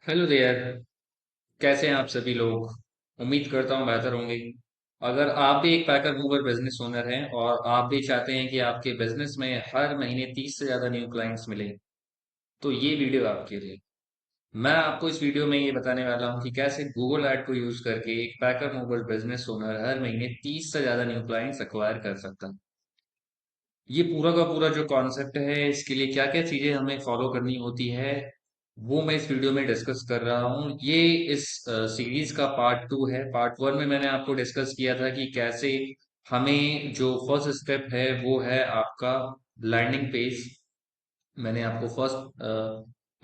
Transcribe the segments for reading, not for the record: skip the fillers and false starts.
Hello there. कैसे हैं आप सभी लोग? उम्मीद करता हूँ बेहतर होंगे। अगर आप भी एक पैकर मूवर बिजनेस ओनर हैं और आप भी चाहते हैं कि आपके बिजनेस में हर महीने 30 से ज़्यादा न्यू क्लाइंट्स मिले, तो ये वीडियो आपके लिए। मैं आपको इस वीडियो में ये बताने वाला हूँ कि कैसे गूगल ऐड को यूज़ करके एक पैकर मूवर बिजनेस ओनर हर महीने 30 से ज़्यादा न्यू क्लाइंट्स एक्वायर कर सकता है। ये पूरा का पूरा जो कॉन्सेप्ट है, इसके लिए क्या क्या चीजें हमें फॉलो करनी होती है, वो मैं इस वीडियो में डिस्कस कर रहा हूँ। ये इस सीरीज का पार्ट 2 है। पार्ट 1 में मैंने आपको डिस्कस किया था कि कैसे हमें जो फर्स्ट स्टेप है वो है आपका लैंडिंग पेज। मैंने आपको फर्स्ट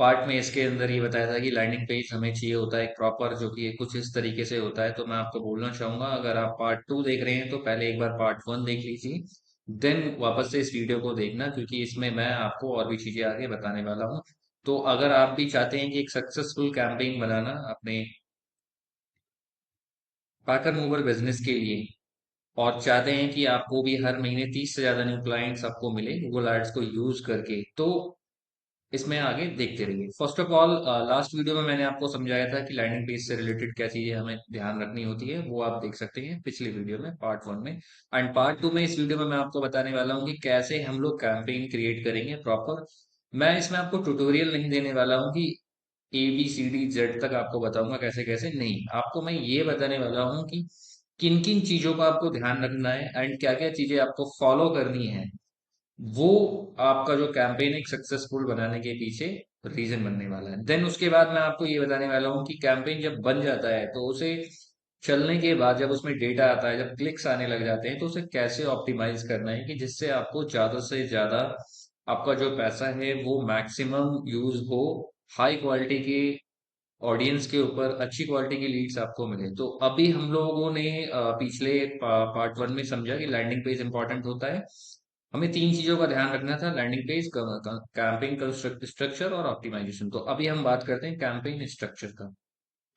पार्ट में इसके अंदर ये बताया था कि लैंडिंग पेज हमें चाहिए होता है एक प्रॉपर, जो कि कुछ इस तरीके से होता है। तो मैं आपको बोलना चाहूंगा, अगर आप पार्ट 2 देख रहे हैं तो पहले एक बार पार्ट 1 देख लीजिए, देन वापस से इस वीडियो को देखना, क्योंकि इसमें मैं आपको और भी चीजें आगे बताने वाला हूँ। तो अगर आप भी चाहते हैं कि एक सक्सेसफुल कैंपेन बनाना अपने पैकर मूवर बिजनेस के लिए, और चाहते हैं कि आपको भी हर महीने 30 से ज्यादा न्यू क्लाइंट्स आपको मिले गूगल एड्स को यूज करके, तो इसमें आगे देखते रहिए। First of all, last video में मैंने आपको समझाया था कि लैंडिंग पेज से रिलेटेड क्या चीजें हमें ध्यान रखनी होती है, वो आप देख सकते हैं पिछले वीडियो में पार्ट 1 में। एंड पार्ट 2 में इस वीडियो में मैं आपको बताने वाला हूँ कि कैसे हम लोग कैंपेन क्रिएट करेंगे प्रॉपर। मैं इसमें आपको ट्यूटोरियल नहीं देने वाला हूँ कि ABCD Z तक आपको बताऊंगा कैसे कैसे, नहीं, आपको मैं ये बताने वाला हूँ कि किन किन चीजों का आपको ध्यान रखना है एंड क्या क्या चीजें आपको फॉलो करनी है। वो आपका जो कैंपेन एक सक्सेसफुल बनाने के पीछे रीजन बनने वाला है। देन उसके बाद मैं आपको ये बताने वाला हूँ कि कैंपेन जब बन जाता है तो उसे चलने के बाद जब उसमें डेटा आता है, जब क्लिक्स आने लग जाते हैं, तो उसे कैसे ऑप्टिमाइज करना है कि जिससे आपको ज्यादा से ज्यादा आपका जो पैसा है वो मैक्सिमम यूज हो, हाई क्वालिटी के ऑडियंस के ऊपर अच्छी क्वालिटी की लीड्स आपको मिले। तो अभी हम लोगों ने पिछले पार्ट 1 में समझा कि लैंडिंग पेज इंपॉर्टेंट होता है। हमें तीन चीजों का ध्यान रखना था: लैंडिंग पेज, कैंपेन स्ट्रक्चर और ऑप्टिमाइजेशन। तो अभी हम बात करते हैं कैंपेन स्ट्रक्चर का।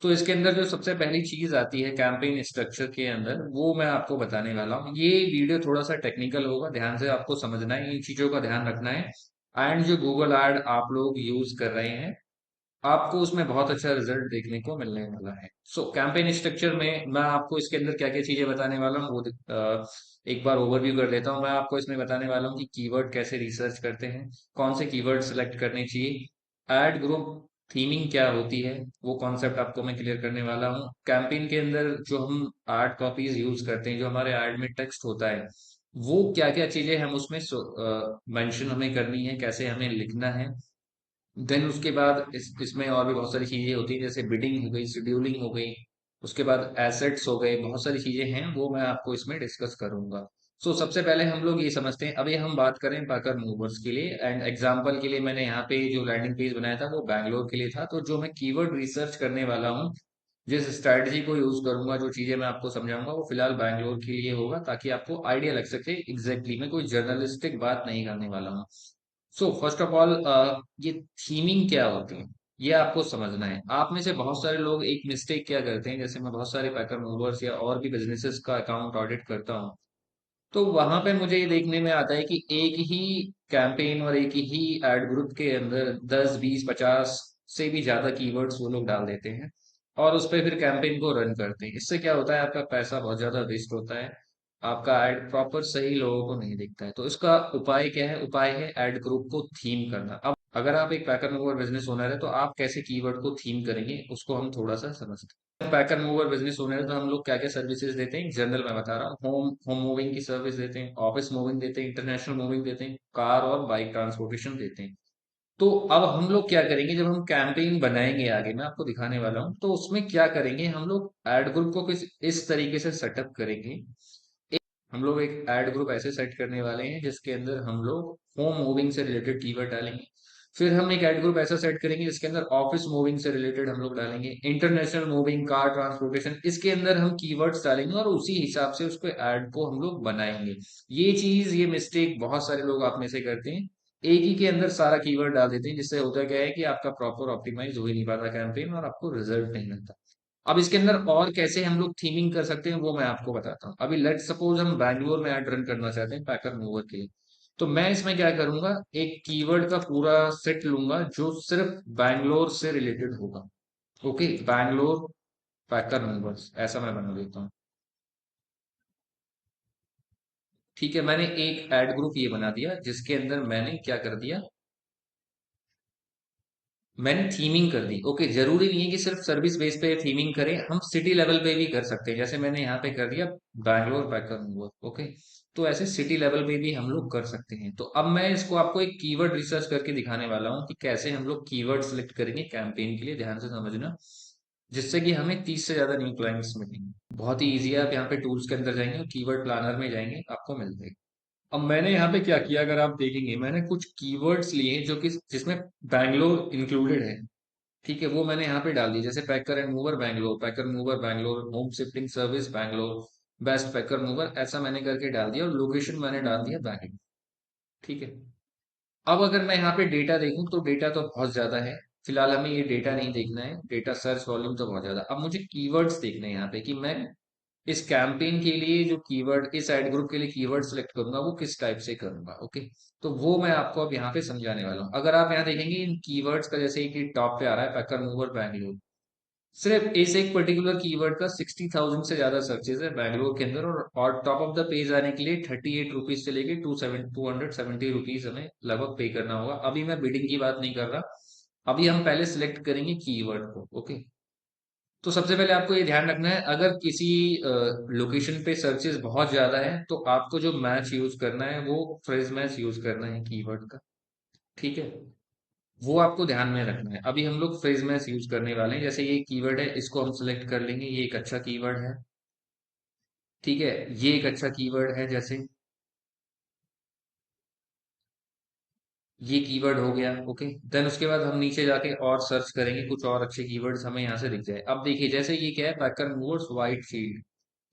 तो इसके अंदर जो सबसे पहली चीज आती है कैंपेन स्ट्रक्चर के अंदर, वो मैं आपको बताने वाला हूँ। ये वीडियो थोड़ा सा टेक्निकल होगा, ध्यान से आपको समझना है, इन चीजों का ध्यान रखना है। एंड जो गूगल एड आप लोग यूज कर रहे हैं, आपको उसमें बहुत अच्छा रिजल्ट देखने को मिलने वाला है। सो कैंपेन स्ट्रक्चर में मैं आपको इसके अंदर क्या क्या चीजें बताने वाला हूँ वो एक बार ओवरव्यू कर लेता हूँ। मैं आपको इसमें बताने वाला हूँ कि कीवर्ड कैसे रिसर्च करते हैं, कौन से कीवर्ड सेलेक्ट करने चाहिए, एड ग्रुप थीमिंग क्या होती है, वो कॉन्सेप्ट आपको मैं क्लियर करने वाला हूँ। कैंपेन के अंदर जो हम एड कॉपीज यूज करते हैं, जो हमारे एड में टेक्स्ट होता है, वो क्या क्या चीजें हम उसमें मेंशन हमें करनी है, कैसे हमें लिखना है। देन उसके बाद इसमें और भी बहुत सारी चीजें होती हैं, जैसे बिडिंग हो गई, शेड्यूलिंग हो गई, उसके बाद एसेट्स हो गए, बहुत सारी चीजें हैं, वो मैं आपको इसमें डिस्कस करूंगा। सो सबसे पहले हम लोग ये समझते हैं, अभी हम बात करें पैकर मूवर्स के लिए। एंड एग्जांपल के लिए मैंने यहाँ पे जो लैंडिंग पेज बनाया था वो बैंगलोर के लिए था। तो जो मैं कीवर्ड रिसर्च करने वाला हूँ, जिस स्ट्रैटेजी को यूज करूंगा, जो चीजें मैं आपको समझाऊंगा, वो फिलहाल बैंगलोर के लिए होगा, ताकि आपको आइडिया लग सके। एग्जैक्टली मैं कोई जर्नलिस्टिक बात नहीं करने वाला हूँ। सो फर्स्ट ऑफ ऑल, ये थीमिंग क्या होती है, ये आपको समझना है। आप में से बहुत सारे लोग एक मिस्टेक क्या करते हैं, जैसे मैं बहुत सारे पैकर मूवर्स या और भी बिजनेसेस का अकाउंट ऑडिट करता हूँ, तो वहां पे मुझे ये देखने में आता है कि एक ही कैंपेन और एक ही एड ग्रुप के अंदर 10 20 50 से भी ज्यादा कीवर्ड्स वो लोग डाल देते हैं और उस पर फिर कैंपेन को रन करते हैं। इससे क्या होता है, आपका पैसा बहुत ज्यादा वेस्ट होता है, आपका एड प्रॉपर सही लोगों को नहीं दिखता है। तो इसका उपाय क्या है? उपाय है एड ग्रुप को थीम करना। अब अगर आप एक पैकर मूवर बिजनेस ओनर है, तो आप कैसे कीवर्ड को थीम करेंगे उसको हम थोड़ा सा समझते हैं। पैकर मूवर बिजनेस ओनर है तो हम लोग क्या क्या सर्विसेज देते हैं, जनरल मैं बता रहा हूँ। होम होम मूविंग की सर्विस देते हैं, ऑफिस मूविंग देते हैं, इंटरनेशनल मूविंग देते हैं, कार और बाइक ट्रांसपोर्टेशन देते हैं। तो अब हम लोग क्या करेंगे, जब हम कैंपेन बनाएंगे आगे मैं आपको दिखाने वाला हूँ, तो उसमें क्या करेंगे, हम लोग एड ग्रुप को किस इस तरीके से सेटअप करेंगे। हम लोग एक ऐड ग्रुप ऐसे सेट करने वाले हैं जिसके अंदर हम लोग होम मूविंग से रिलेटेड कीवर्ड डालेंगे। फिर हम एक ऐड ग्रुप ऐसा सेट करेंगे जिसके अंदर ऑफिस मूविंग से रिलेटेड हम लोग डालेंगे, इंटरनेशनल मूविंग, कार ट्रांसपोर्टेशन, इसके अंदर हम कीवर्ड्स डालेंगे और उसी हिसाब से उसको ऐड को हम लोग बनाएंगे। ये मिस्टेक बहुत सारे लोग आप में से करते हैं, एक ही के अंदर सारा कीवर्ड डाल देते हैं, जिससे होता क्या है कि आपका प्रॉपर ऑप्टिमाइज हो ही नहीं पाता कैंपेन और आपको रिजल्ट नहीं मिलता। अब इसके अंदर और कैसे हम लोग थीमिंग कर सकते हैं वो मैं आपको बताता हूँ। अभी लेट सपोज हम बैंगलोर में ऐड रन करना चाहते हैं पैकर मूवर के लिए, तो मैं इसमें क्या करूंगा, एक कीवर्ड का पूरा सेट लूंगा जो सिर्फ बैंगलोर से रिलेटेड होगा। ओके, बैंगलोर पैकर मूवर्स ऐसा मैं बना देता हूँ। ठीक है, मैंने एक एड ग्रुप ये बना दिया जिसके अंदर मैंने क्या कर दिया, मैंने थीमिंग कर दी। ओके, जरूरी नहीं है कि सिर्फ सर्विस बेस पे थीमिंग करें, हम सिटी लेवल पे भी कर सकते हैं। जैसे मैंने यहाँ पे कर दिया बैंगलोर पैकर मूवर। ओके, तो ऐसे सिटी लेवल पे भी हम लोग कर सकते हैं। तो अब मैं इसको आपको एक कीवर्ड रिसर्च करके दिखाने वाला हूँ कि कैसे हम लोग कीवर्ड सिलेक्ट करेंगे कैंपेन के लिए। ध्यान से समझना, जिससे कि हमें 30 से ज्यादा न्यू क्लाइंट्स मिलेंगे। बहुत ही ईजी है। आप यहाँ पे टूल्स के अंदर जाएंगे और कीवर्ड प्लानर में जाएंगे, आपको मिल जाएगा। अब मैंने यहाँ पे क्या किया, अगर आप देखेंगे मैंने कुछ कीवर्ड्स लिए जो कि जिसमें बैंगलोर इंक्लूडेड है। ठीक है, वो मैंने यहाँ पे डाल दी, जैसे packer and mover Bangalore, packer mover Bangalore, home shifting service Bangalore, best packer mover, ऐसा मैंने करके डाल दिया और लोकेशन मैंने डाल दिया बैंगलोर। ठीक है, अब अगर मैं यहाँ पे डेटा देखूं तो डेटा तो बहुत ज्यादा है। फिलहाल हमें ये डेटा नहीं देखना है, डेटा सर्च वॉल्यूम तो बहुत ज्यादा। अब मुझे कीवर्ड्स देखने हैं यहाँ पे कि मैं इस कैंपेन के लिए जो कीवर्ड, इस एड ग्रुप के लिए कीवर्ड सेलेक्ट करूंगा वो किस टाइप से करूंगा। ओके, तो वो मैं आपको अब यहाँ पे समझाने वाला हूँ। अगर आप यहाँ देखेंगे इन कीवर्ड्स का, जैसे कि टॉप पे आ रहा है पैकर मूवर बैंगलोर, सिर्फ इस एक पर्टिकुलर कीवर्ड का 60,000 से ज्यादा सर्चेज है बैंगलोर के अंदर। और टॉप ऑफ द पेज आने के लिए 38 रुपीज से लेके 270 रुपीज हमें लगभग पे करना होगा। अभी मैं बिडिंग की बात नहीं कर रहा, अभी हम पहले सिलेक्ट करेंगे कीवर्ड को। ओके, तो सबसे पहले आपको ये ध्यान रखना है, अगर किसी लोकेशन पे सर्चेस बहुत ज्यादा है तो आपको जो मैच यूज करना है वो फ्रेज मैच यूज करना है कीवर्ड का। ठीक है, वो आपको ध्यान में रखना है। अभी हम लोग फ्रेज मैच यूज करने वाले हैं। जैसे ये कीवर्ड है, इसको हम सिलेक्ट कर लेंगे, ये एक अच्छा कीवर्ड है। ठीक है, ये एक अच्छा कीवर्ड है। जैसे ये कीवर्ड हो गया। ओके, देन उसके बाद हम नीचे जाके और सर्च करेंगे, कुछ और अच्छे कीवर्ड्स हमें यहाँ से दिख जाए। अब देखिए, जैसे ये क्या है, पैकर मूवर्स वाइट शील्ड,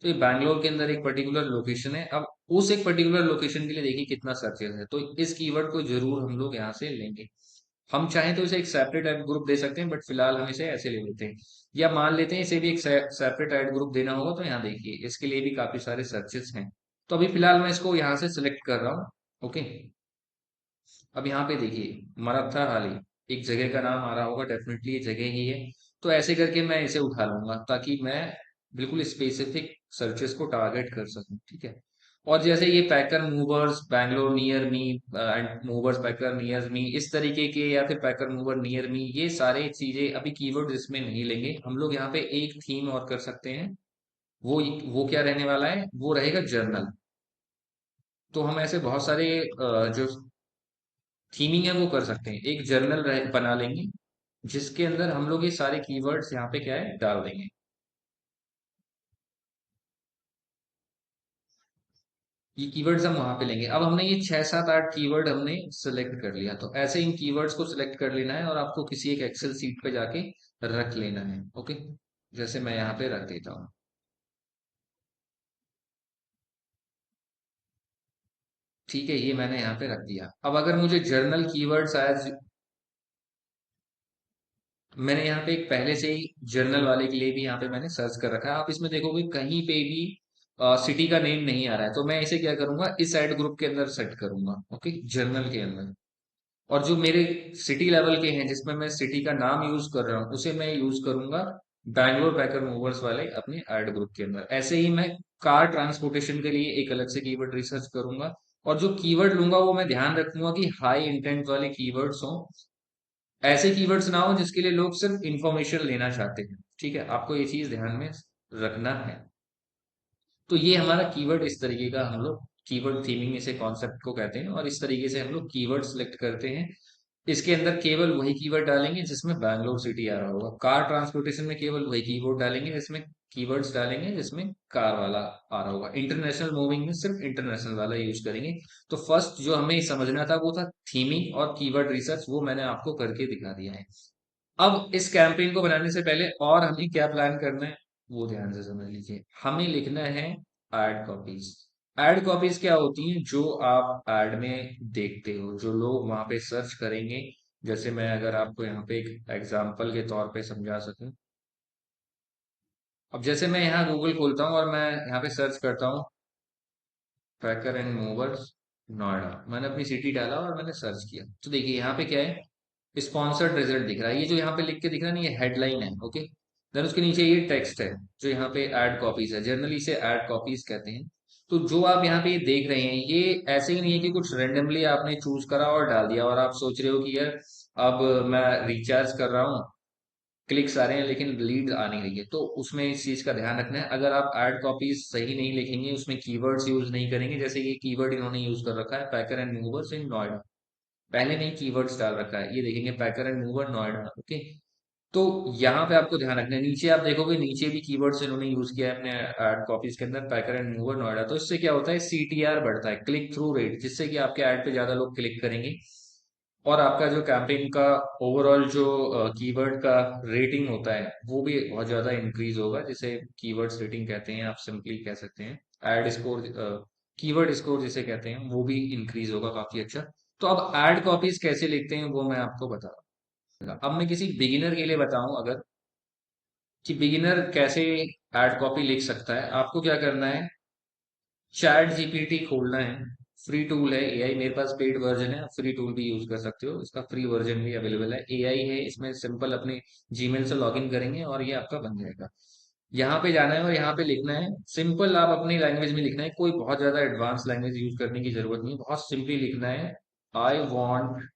तो ये बैंगलोर के अंदर एक पर्टिकुलर लोकेशन है। अब उस एक पर्टिकुलर लोकेशन के लिए देखिए कितना सर्चेस है, तो इस कीवर्ड को जरूर हम लोग यहाँ से लेंगे। हम चाहें तो इसे एक सेपरेट ऐड ग्रुप दे सकते हैं, बट फिलहाल हम इसे ऐसे ले लेते हैं। या मान लेते हैं इसे भी एक सेपरेट ऐड ग्रुप देना होगा, तो यहाँ देखिए इसके लिए भी काफी सारे सर्चेस हैं। तो अभी फिलहाल मैं इसको यहाँ से सिलेक्ट कर रहा हूँ। ओके, अब यहाँ पे देखिए मराठा हाली, एक जगह का नाम आ रहा होगा, डेफिनेटली ये जगह ही है। तो ऐसे करके मैं इसे उठा लूंगा ताकि मैं बिल्कुल स्पेसिफिक सर्चेस को टारगेट कर सकूं। ठीक है, और जैसे ये packer movers Bangalore near me and movers packer near me, इस तरीके के, या फिर पैकर मूवर नियर मी, ये सारे चीजें अभी कीवर्ड इसमें नहीं लेंगे हम लोग। यहाँ पे एक थीम और कर सकते हैं। वो क्या रहने वाला है, वो रहेगा जर्नल। तो हम ऐसे बहुत सारे जो थीमिंग है वो कर सकते हैं। एक जर्नल बना लेंगे जिसके अंदर हम लोग ये सारे कीवर्ड्स यहाँ पे क्या है डाल देंगे। ये कीवर्ड्स हम वहां पे लेंगे। अब हमने ये 6 7 8 कीवर्ड हमने सिलेक्ट कर लिया, तो ऐसे इन कीवर्ड्स को सिलेक्ट कर लेना है और आपको किसी एक एक्सेल सीट पे जाके रख लेना है। ओके, जैसे मैं यहाँ पे रख देता हूँ। ठीक है, ये मैंने यहाँ पे रख दिया। अब अगर मुझे जर्नल कीवर्ड्स एज, मैंने यहाँ पे एक पहले से ही जर्नल वाले के लिए भी यहाँ पे मैंने सर्च कर रखा है। आप इसमें देखोगे कहीं पे भी सिटी का नेम नहीं आ रहा है, तो मैं इसे क्या करूंगा, इस एड ग्रुप के अंदर सेट करूंगा। ओके, जर्नल के अंदर। और जो मेरे सिटी लेवल के हैं जिसमें मैं सिटी का नाम यूज कर रहा हूँ, उसे मैं यूज करूंगा बैंगलोर पैकर मूवर्स वाले अपने एड ग्रुप के अंदर। ऐसे ही मैं कार ट्रांसपोर्टेशन के लिए एक अलग से कीवर्ड रिसर्च करूंगा। और जो कीवर्ड लूंगा वो मैं ध्यान रखूंगा कि हाई इंटेंट वाले कीवर्ड्स हों, ऐसे कीवर्ड्स ना हो जिसके लिए लोग सिर्फ इंफॉर्मेशन लेना चाहते हैं। ठीक है, आपको ये चीज ध्यान में रखना है। तो ये हमारा कीवर्ड इस तरीके का हम लोग कीवर्ड थीमिंग इसे कॉन्सेप्ट को कहते हैं, और इस तरीके से हम लोग कीवर्ड सिलेक्ट करते हैं। इसके अंदर केवल वही कीवर्ड डालेंगे जिसमें बैंगलोर सिटी आ रहा होगा। कार ट्रांसपोर्टेशन में केवल वही कीवर्ड डालेंगे जिसमें कीवर्ड्स डालेंगे जिसमें कार वाला आ रहा होगा। इंटरनेशनल मूविंग में सिर्फ इंटरनेशनल वाला यूज करेंगे। तो फर्स्ट जो हमें समझना था वो था थीमिंग और कीवर्ड रिसर्च, वो मैंने आपको करके दिखा दिया है। अब इस कैंपेन को बनाने से पहले और हमें क्या प्लान करना है, वो ध्यान से समझ लीजिए। हमें लिखना है एड कॉपीज। एड कॉपीज क्या होती हैं, जो आप एड में देखते हो, जो लोग वहां पे सर्च करेंगे। जैसे मैं अगर आपको यहाँ पे एक एग्जांपल के तौर पे समझा सकूं, अब जैसे मैं यहाँ गूगल खोलता हूँ और मैं यहाँ पे सर्च करता हूँ ट्रैकर एंड मूवर्स नोएडा, मैंने अपनी सिटी डाला और मैंने सर्च किया, तो देखिए यहाँ पे क्या है, स्पॉन्सर्ड रिजल्ट दिख रहा है, ये जो यहाँ पे लिख के दिख रहा है ना, ये हेडलाइन है। ओके, देन उसके नीचे ये टेक्स्ट है जो यहाँ पे ऐड कॉपीज है, जनरली इसे ऐड कॉपीज कहते हैं। तो जो आप यहाँ पे ये देख रहे हैं, ये ऐसे ही नहीं है कि कुछ रेंडमली आपने चूज करा और डाल दिया और आप सोच रहे हो कि यार अब मैं रिचार्ज कर रहा हूँ, क्लिक्स आ रहे हैं लेकिन लीड आ नहीं रही है। तो उसमें इस चीज का ध्यान रखना है, अगर आप ऐड कॉपीज सही नहीं लिखेंगे, उसमें कीवर्ड्स यूज नहीं करेंगे, जैसे ये कीवर्ड इन्होंने यूज कर रखा है पैकर एंड मूवर्स इन नोएडा, पहले नहीं कीवर्ड्स डाल रखा है, ये देखेंगे पैकर एंड मूवर नोएडा। ओके, तो यहाँ पे आपको ध्यान रखना है, नीचे आप देखोगे नीचे भी कीवर्ड्स इन्होंने यूज किया है अपने एड कॉपीज के अंदर, पैकर एंड मूवर नोएडा। तो इससे क्या होता है, सीटीआर बढ़ता है, क्लिक थ्रू रेट, जिससे कि आपके ऐड पे ज्यादा लोग क्लिक करेंगे और आपका जो कैंपेन का ओवरऑल जो कीवर्ड का रेटिंग होता है वो भी बहुत ज्यादा इंक्रीज होगा, जिसे कीवर्ड्स रेटिंग कहते हैं, आप सिंपली कह सकते हैं एड स्कोर, कीवर्ड स्कोर जिसे कहते हैं, वो भी इंक्रीज होगा काफी अच्छा। तो अब एड कॉपीज कैसे लिखते हैं वो मैं आपको बता रहा हूँ। अब मैं किसी बिगिनर के लिए बताऊं अगर, कि बिगिनर कैसे एड कॉपी लिख सकता है, आपको क्या करना है, चैट जीपीटी खोलना है, फ्री टूल है एआई, मेरे पास पेड वर्जन है, आप फ्री टूल भी यूज कर सकते हो, इसका फ्री वर्जन भी अवेलेबल है, एआई है इसमें, सिंपल अपने जीमेल से लॉगिन करेंगे और ये आपका बन जाएगा। यहाँ पे जाना है और यहाँ पे लिखना है, सिंपल आप अपनी लैंग्वेज में लिखना है, कोई बहुत ज्यादा एडवांस लैंग्वेज यूज करने की जरूरत नहीं, बहुत सिंपली लिखना है, I want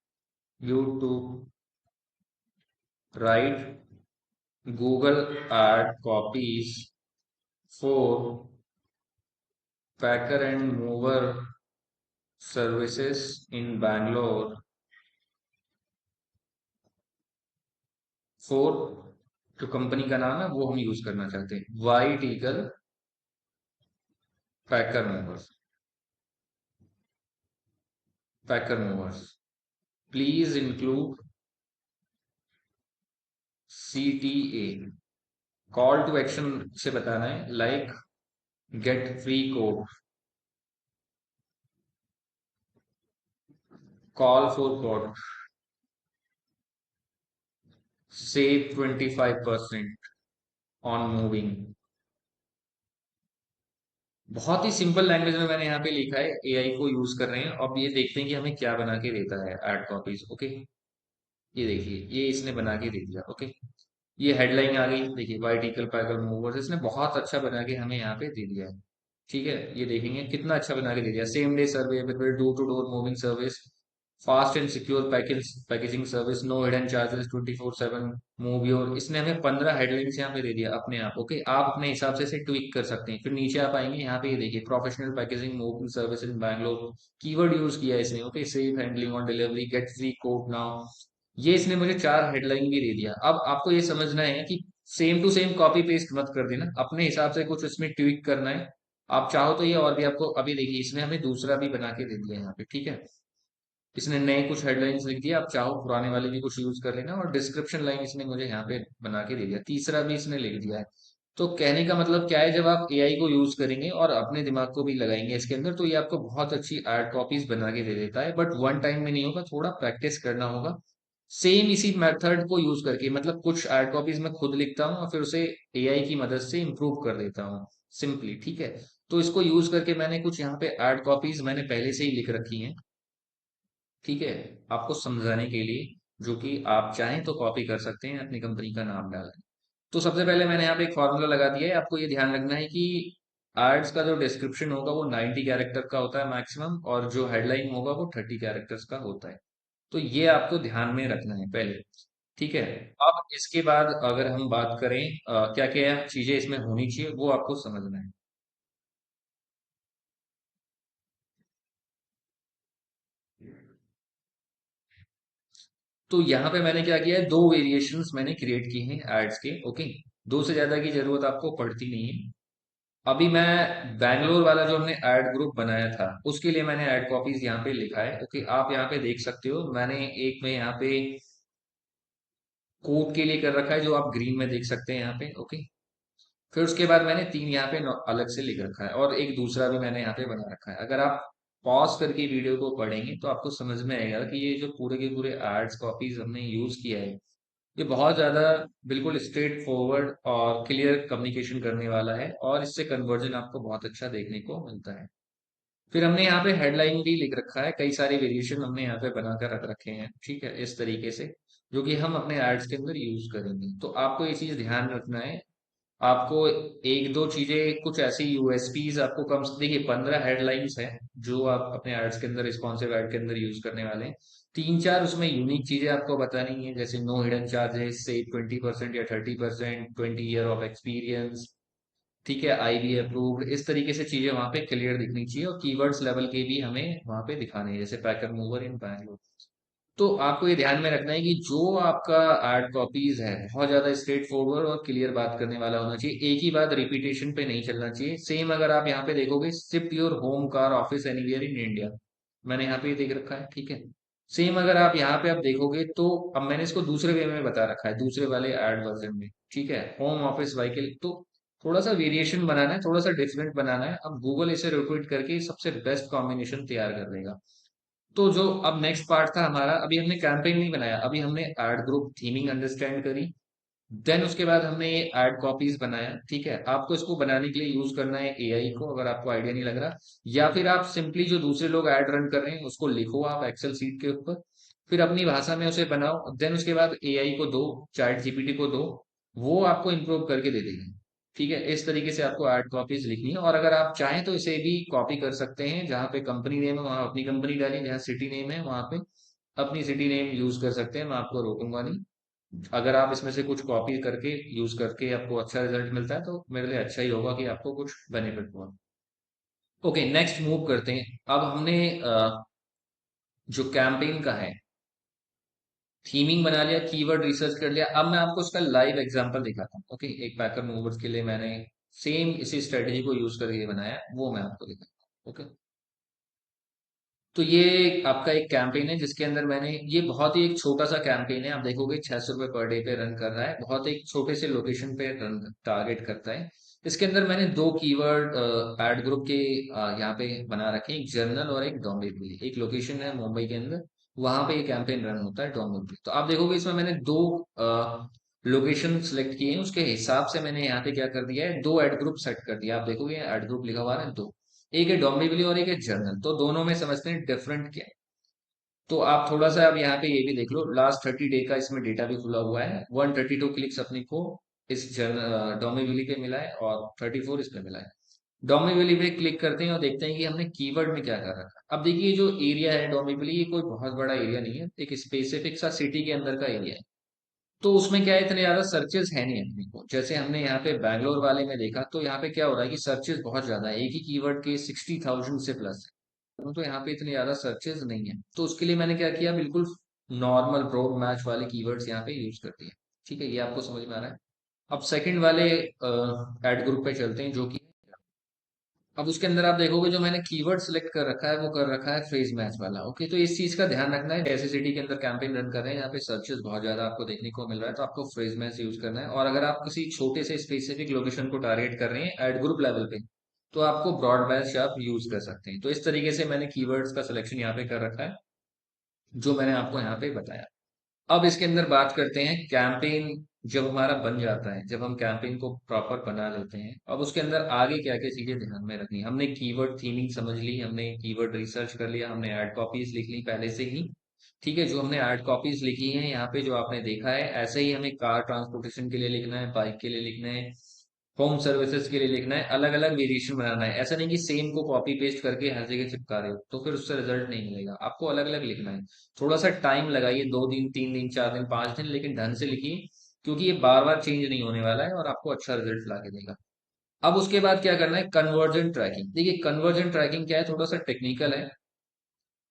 you to write Google ad copies for packer and mover services in Bangalore for, जो कंपनी का नाम है वो हम यूज करना चाहते हैं, white eagle packer movers, packer movers, please include CTA, call to action से बताना है, like get free code, call for code, save 25% on moving. बहुत ही सिंपल लैंग्वेज में मैंने यहाँ पे लिखा है, एआई को यूज कर रहे हैं। अब ये देखते हैं कि हमें क्या बना के देता है एड कॉपीज। ओके, ये देखिए ये इसने बना के दे दिया। ओके, ये हेडलाइन आ गई, देखिए वाइटिकल पैकल मूवर्स, इसने बहुत अच्छा बना के हमें यहाँ पे दे दिया है। ठीक है, ये देखेंगे कितना अच्छा बना के दे दिया, same day survey, door to door moving service, fast and secure packaging service, no hidden charges, 24/7 move your, इसने हमें 15 हेडलाइंस यहाँ पे दे दिया अपने आप। ओके, आप अपने हिसाब से इसे ट्विक कर सकते हैं। फिर नीचे आप आएंगे, यहाँ पे ये देखिए professional packaging moving service in Bangalore, keyword use किया है इसने। Okay, safe handling on delivery, gate free code now, ये इसने मुझे 4 हेडलाइन भी दे दिया। अब आपको ये समझना है कि same to same copy paste मत कर देना, अपने हिसाब से कुछ इसमें ट्विक करना है। आप चाहो तो ये और भी आपको, अभी देखिए इसने हमें दूसरा भी बना के दे दिया यहाँ पे। ठीक है, इसने नए कुछ हेडलाइंस लिख दिया, आप चाहो पुराने वाले भी कुछ यूज कर लेना, और डिस्क्रिप्शन लाइन इसने मुझे यहाँ पे बना के दे दिया, तीसरा भी इसने लिख दिया है। तो कहने का मतलब क्या है, जब आप एआई को यूज करेंगे और अपने दिमाग को भी लगाएंगे इसके अंदर, तो ये आपको बहुत अच्छी एड कॉपीज बना के दे देता है, बट वन टाइम में नहीं होगा, थोड़ा प्रैक्टिस करना होगा। सेम इसी मेथड को यूज करके, मतलब कुछ एड कॉपीज मैं खुद लिखता हूँ और फिर उसे एआई की मदद से इम्प्रूव कर देता हूँ सिंपली। ठीक है, तो इसको यूज करके मैंने कुछ यहाँ पे एड कॉपीज मैंने पहले से ही लिख रखी हैं। ठीक है, आपको समझाने के लिए, जो कि आप चाहें तो कॉपी कर सकते हैं, अपनी कंपनी का नाम डालें। तो सबसे पहले मैंने यहाँ पे एक फॉर्मूला लगा दिया है, आपको ये ध्यान रखना है कि एड्स का जो डिस्क्रिप्शन होगा वो 90 कैरेक्टर का होता है मैक्सिमम, और जो हेडलाइन होगा वो 30 कैरेक्टर्स का होता है। तो ये आपको ध्यान में रखना है पहले। ठीक है, अब इसके बाद अगर हम बात करें क्या क्या चीजें इसमें होनी चाहिए, वो आपको समझना है। तो यहाँ पे मैंने क्या किया है, दो वेरिएशंस मैंने क्रिएट की हैं एड्स के। ओके, दो से ज्यादा की जरूरत आपको पड़ती नहीं है। अभी मैं बैंगलोर वाला जो हमने एड ग्रुप बनाया था उसके लिए मैंने एड कॉपीज यहाँ पे लिखा है। ओके, आप यहाँ पे देख सकते हो, मैंने एक में यहाँ पे कोड के लिए कर रखा है, जो आप ग्रीन में देख सकते हैं यहाँ पे। ओके, फिर उसके बाद मैंने 3 यहाँ पे अलग से लिख रखा है, और एक दूसरा भी मैंने यहाँ पे बना रखा है। अगर आप पॉज करके वीडियो को पढ़ेंगे तो आपको समझ में आएगा कि ये जो पूरे के पूरे एड्स कॉपीज हमने यूज किया है, ये बहुत ज्यादा बिल्कुल स्ट्रेट फॉरवर्ड और क्लियर कम्युनिकेशन करने वाला है, और इससे कन्वर्जन आपको बहुत अच्छा देखने को मिलता है। फिर हमने यहाँ पे हेडलाइन भी लिख रखा है, कई सारे वेरिएशन हमने यहाँ पे बनाकर रख रखे हैं। ठीक है, इस तरीके से जो कि हम अपने एड्स के अंदर यूज करेंगे। तो आपको ये चीज ध्यान रखना है। आपको एक दो चीजें कुछ ऐसी यूएसपीज आपको कम से देखिए 15 हेडलाइंस है जो आप अपने एड्स के अंदर रिस्पॉन्सिव एड के अंदर यूज करने वाले हैं। तीन चार उसमें यूनिक चीजें आपको बतानी है, जैसे नो हिडन चार्जेस से 20% या 30%, 20 ईयर ऑफ एक्सपीरियंस, ठीक है, आईबी अप्रूव्ड, इस तरीके से चीजें वहां पे क्लियर दिखनी चाहिए। और कीवर्ड्स लेवल के भी हमें वहां पे दिखाने हैं, जैसे पैकर मूवर इन बैंगलोर। तो आपको ये ध्यान में रखना है कि जो आपका एड कॉपीज है बहुत ज्यादा स्ट्रेट फॉरवर्ड और क्लियर बात करने वाला होना चाहिए। एक ही बात रिपीटेशन पे नहीं चलना चाहिए। सेम अगर आप यहाँ पे देखोगे, ship your home car office anywhere in India, मैंने यहाँ पे ये देख रखा है, ठीक है। सेम अगर आप यहाँ पे आप देखोगे तो अब मैंने इसको दूसरे वे में बता रखा है, दूसरे वाले एड वर्जन में, ठीक है, होम ऑफिस व्हीकल। तो थोड़ा सा वेरिएशन बनाना है, थोड़ा सा डिफरेंट बनाना है। अब गूगल इसे रिपीट करके सबसे बेस्ट कॉम्बिनेशन तैयार कर देगा। तो जो अब नेक्स्ट पार्ट था हमारा, अभी हमने कैंपेन नहीं बनाया, अभी हमने एड ग्रुप थीमिंग अंडरस्टैंड करी। देन उसके बाद हमने ये एड कॉपीज बनाया, ठीक है। आपको इसको बनाने के लिए यूज करना है एआई को, अगर आपको आइडिया नहीं लग रहा, या फिर आप सिंपली जो दूसरे लोग एड रन कर रहे हैं उसको लिखो आप एक्सेल सीट के ऊपर, फिर अपनी भाषा में उसे बनाओ। देन उसके बाद एआई को दो, चैट जीपीटी को दो, वो आपको इम्प्रूव करके दे देगा, ठीक है। इस तरीके से आपको एड कॉपीज लिखनी है। और अगर आप चाहें तो इसे भी कॉपी कर सकते हैं, जहाँ पे कंपनी नेम है वहां अपनी कंपनी डालिए, जहाँ सिटी नेम है वहां पे अपनी सिटी नेम यूज कर सकते हैं, मैं आपको रोकूंगा नहीं। अगर आप इसमें से कुछ कॉपी करके यूज करके आपको अच्छा रिजल्ट मिलता है तो मेरे लिए अच्छा ही होगा कि आपको कुछ बेनिफिट हुआ। ओके, नेक्स्ट मूव करते हैं। अब हमने जो कैंपेन का है, थीमिंग बना लिया, कीवर्ड रिसर्च कर लिया, अब मैं आपको उसका लाइव एग्जांपल दिखाता हूँ। ओके, एक पैकर मूवर्स के लिए मैंने सेम इसी स्ट्रेटेजी को यूज करके बनाया है, वो मैं आपको दिखाता हूँ। ओके, तो ये आपका एक कैंपेन है जिसके अंदर मैंने, ये बहुत ही एक छोटा सा कैंपेन है, आप देखोगे 600 रुपये पर डे पे रन कर रहा है, बहुत एक छोटे से लोकेशन पे रन टारगेट करता है। इसके अंदर मैंने दो कीवर्ड एड ग्रुप के यहाँ पे बना रखे हैं, एक जर्नल और एक डोंबिवली। एक लोकेशन है मुंबई के अंदर, वहां पे ये कैंपेन रन होता है, डोंबिवली। तो आप देखोगे इसमें मैंने दो लोकेशन सेलेक्ट किए हैं, उसके हिसाब से मैंने यहाँ पे क्या कर दिया है, दो एड ग्रुप सेट कर दिया। आप देखोगे एड ग्रुप लिखा हुआ है दो, एक है डोम्बिवली और एक है जर्नल। तो दोनों में समझते हैं डिफरेंट क्या है। तो आप थोड़ा सा अब यहाँ पे ये भी देख लो, लास्ट 30 डे का इसमें डेटा भी खुला हुआ है। 132 क्लिक्स अपने को इस डोम्बिवली पे मिला है और 34 इस पे मिला है। डोम्बिवली पे क्लिक करते हैं और देखते हैं कि हमने कीवर्ड में क्या कर रखा है। अब देखिए जो एरिया है डोम्बिवली, ये कोई बहुत बड़ा एरिया नहीं है, एक स्पेसिफिक सा सिटी के अंदर का एरिया है। तो उसमें क्या है, इतने ज्यादा सर्चेस है नहीं अपने को, जैसे हमने यहाँ पे बैंगलोर वाले में देखा, तो यहाँ पे क्या हो रहा है कि सर्चेस बहुत ज्यादा है, एक ही कीवर्ड के 60,000 से प्लस है। तो यहाँ पे इतने ज्यादा सर्चेस नहीं है, तो उसके लिए मैंने क्या किया, बिल्कुल नॉर्मल ब्रॉड मैच वाले कीवर्ड्स यहाँ पे यूज कर दिए, ठीक है। ये आपको समझ में आ रहा है। अब सेकंड वाले एड ग्रुप पे चलते हैं, जो कि अब उसके अंदर आप देखोगे जो मैंने कीवर्ड सिलेक्ट कर रखा है वो कर रखा है फ्रेज मैच वाला। ओके, तो इस चीज का ध्यान रखना है, जैसे सिटी के अंदर कैंपेन रन कर रहे हैं, यहाँ पे सर्चेस बहुत ज्यादा आपको देखने को मिल रहा है, तो आपको फ्रेज मैच यूज करना है। और अगर आप किसी छोटे से स्पेसिफिक लोकेशन को टारगेट कर रहे हैं एड ग्रुप लेवल पे, तो आपको ब्रॉड मैच आप यूज कर सकते हैं। तो इस तरीके से मैंने कीवर्ड्स का सिलेक्शन यहाँ पे कर रखा है, जो मैंने आपको यहाँ पे बताया। अब इसके अंदर बात करते हैं कैंपेन, जब हमारा बन जाता है, जब हम कैंपेन को प्रॉपर बना लेते हैं, अब उसके अंदर आगे क्या क्या चीजें ध्यान में रखनी है। हमने कीवर्ड थीमिंग समझ ली, हमने कीवर्ड रिसर्च कर लिया, हमने ऐड कॉपीज लिख ली पहले से ही, ठीक है। जो हमने ऐड कॉपीज लिखी हैं यहाँ पे जो आपने देखा है, ऐसे ही हमें कार ट्रांसपोर्टेशन के लिए लिखना है, बाइक के लिए लिखना है, होम सर्विसेज के लिए लिखना है, अलग अलग वेरिएशन बनाना है। ऐसा नहीं कि सेम को कॉपी पेस्ट करके हर जगह चिपका रहे हो, तो फिर उससे रिजल्ट नहीं मिलेगा। आपको अलग अलग लिखना है। थोड़ा सा टाइम लगाइए, 2 दिन 3 दिन 4 दिन 5 दिन, लेकिन ढंग से लिखिए, क्योंकि ये बार बार चेंज नहीं होने वाला है और आपको अच्छा रिजल्ट ला के देगा। अब उसके बाद क्या करना है, कन्वर्जन ट्रैकिंग। देखिए कन्वर्जन ट्रैकिंग क्या है, थोड़ा सा टेक्निकल है,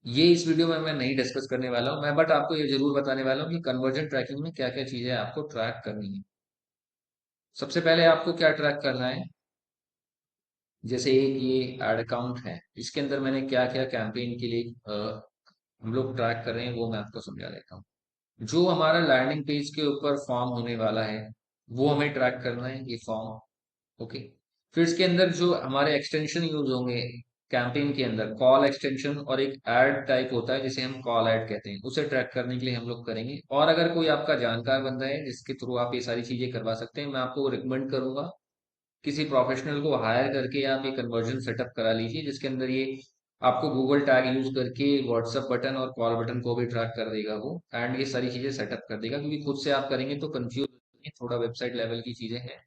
ये इस वीडियो में मैं नहीं डिस्कस करने वाला हूँ मैं, बट आपको ये जरूर बताने वाला हूँ कि कन्वर्जन ट्रैकिंग में क्या क्या चीजें आपको ट्रैक करनी है। सबसे पहले आपको क्या ट्रैक करना है, जैसे एक ये एड अकाउंट है, इसके अंदर मैंने क्या क्या कैंपेन के लिए हम लोग ट्रैक कर रहे हैं, वो मैं आपको समझा देता हूँ। जो हमारा लैंडिंग पेज के ऊपर फॉर्म होने वाला है, वो हमें ट्रैक करना है, ये फॉर्म। ओके, फिर इसके अंदर जो हमारे एक्सटेंशन यूज होंगे कैंपेन के अंदर, कॉल एक्सटेंशन और एक ऐड टाइप होता है जिसे हम कॉल ऐड कहते हैं, उसे ट्रैक करने के लिए हम लोग करेंगे। और अगर कोई आपका जानकार बंदा है जिसके थ्रू आप ये सारी चीजें करवा सकते हैं, मैं आपको रिकमेंड करूंगा किसी प्रोफेशनल को हायर करके आप ये कन्वर्जन सेटअप करा लीजिए, जिसके अंदर ये आपको गूगल टैग यूज करके व्हाट्सएप बटन और कॉल बटन को भी ट्रैक कर देगा वो, एंड ये सारी चीजें सेटअप कर देगा, क्योंकि खुद से आप करेंगे तो कंफ्यूज, थोड़ा वेबसाइट लेवल की चीजें हैं।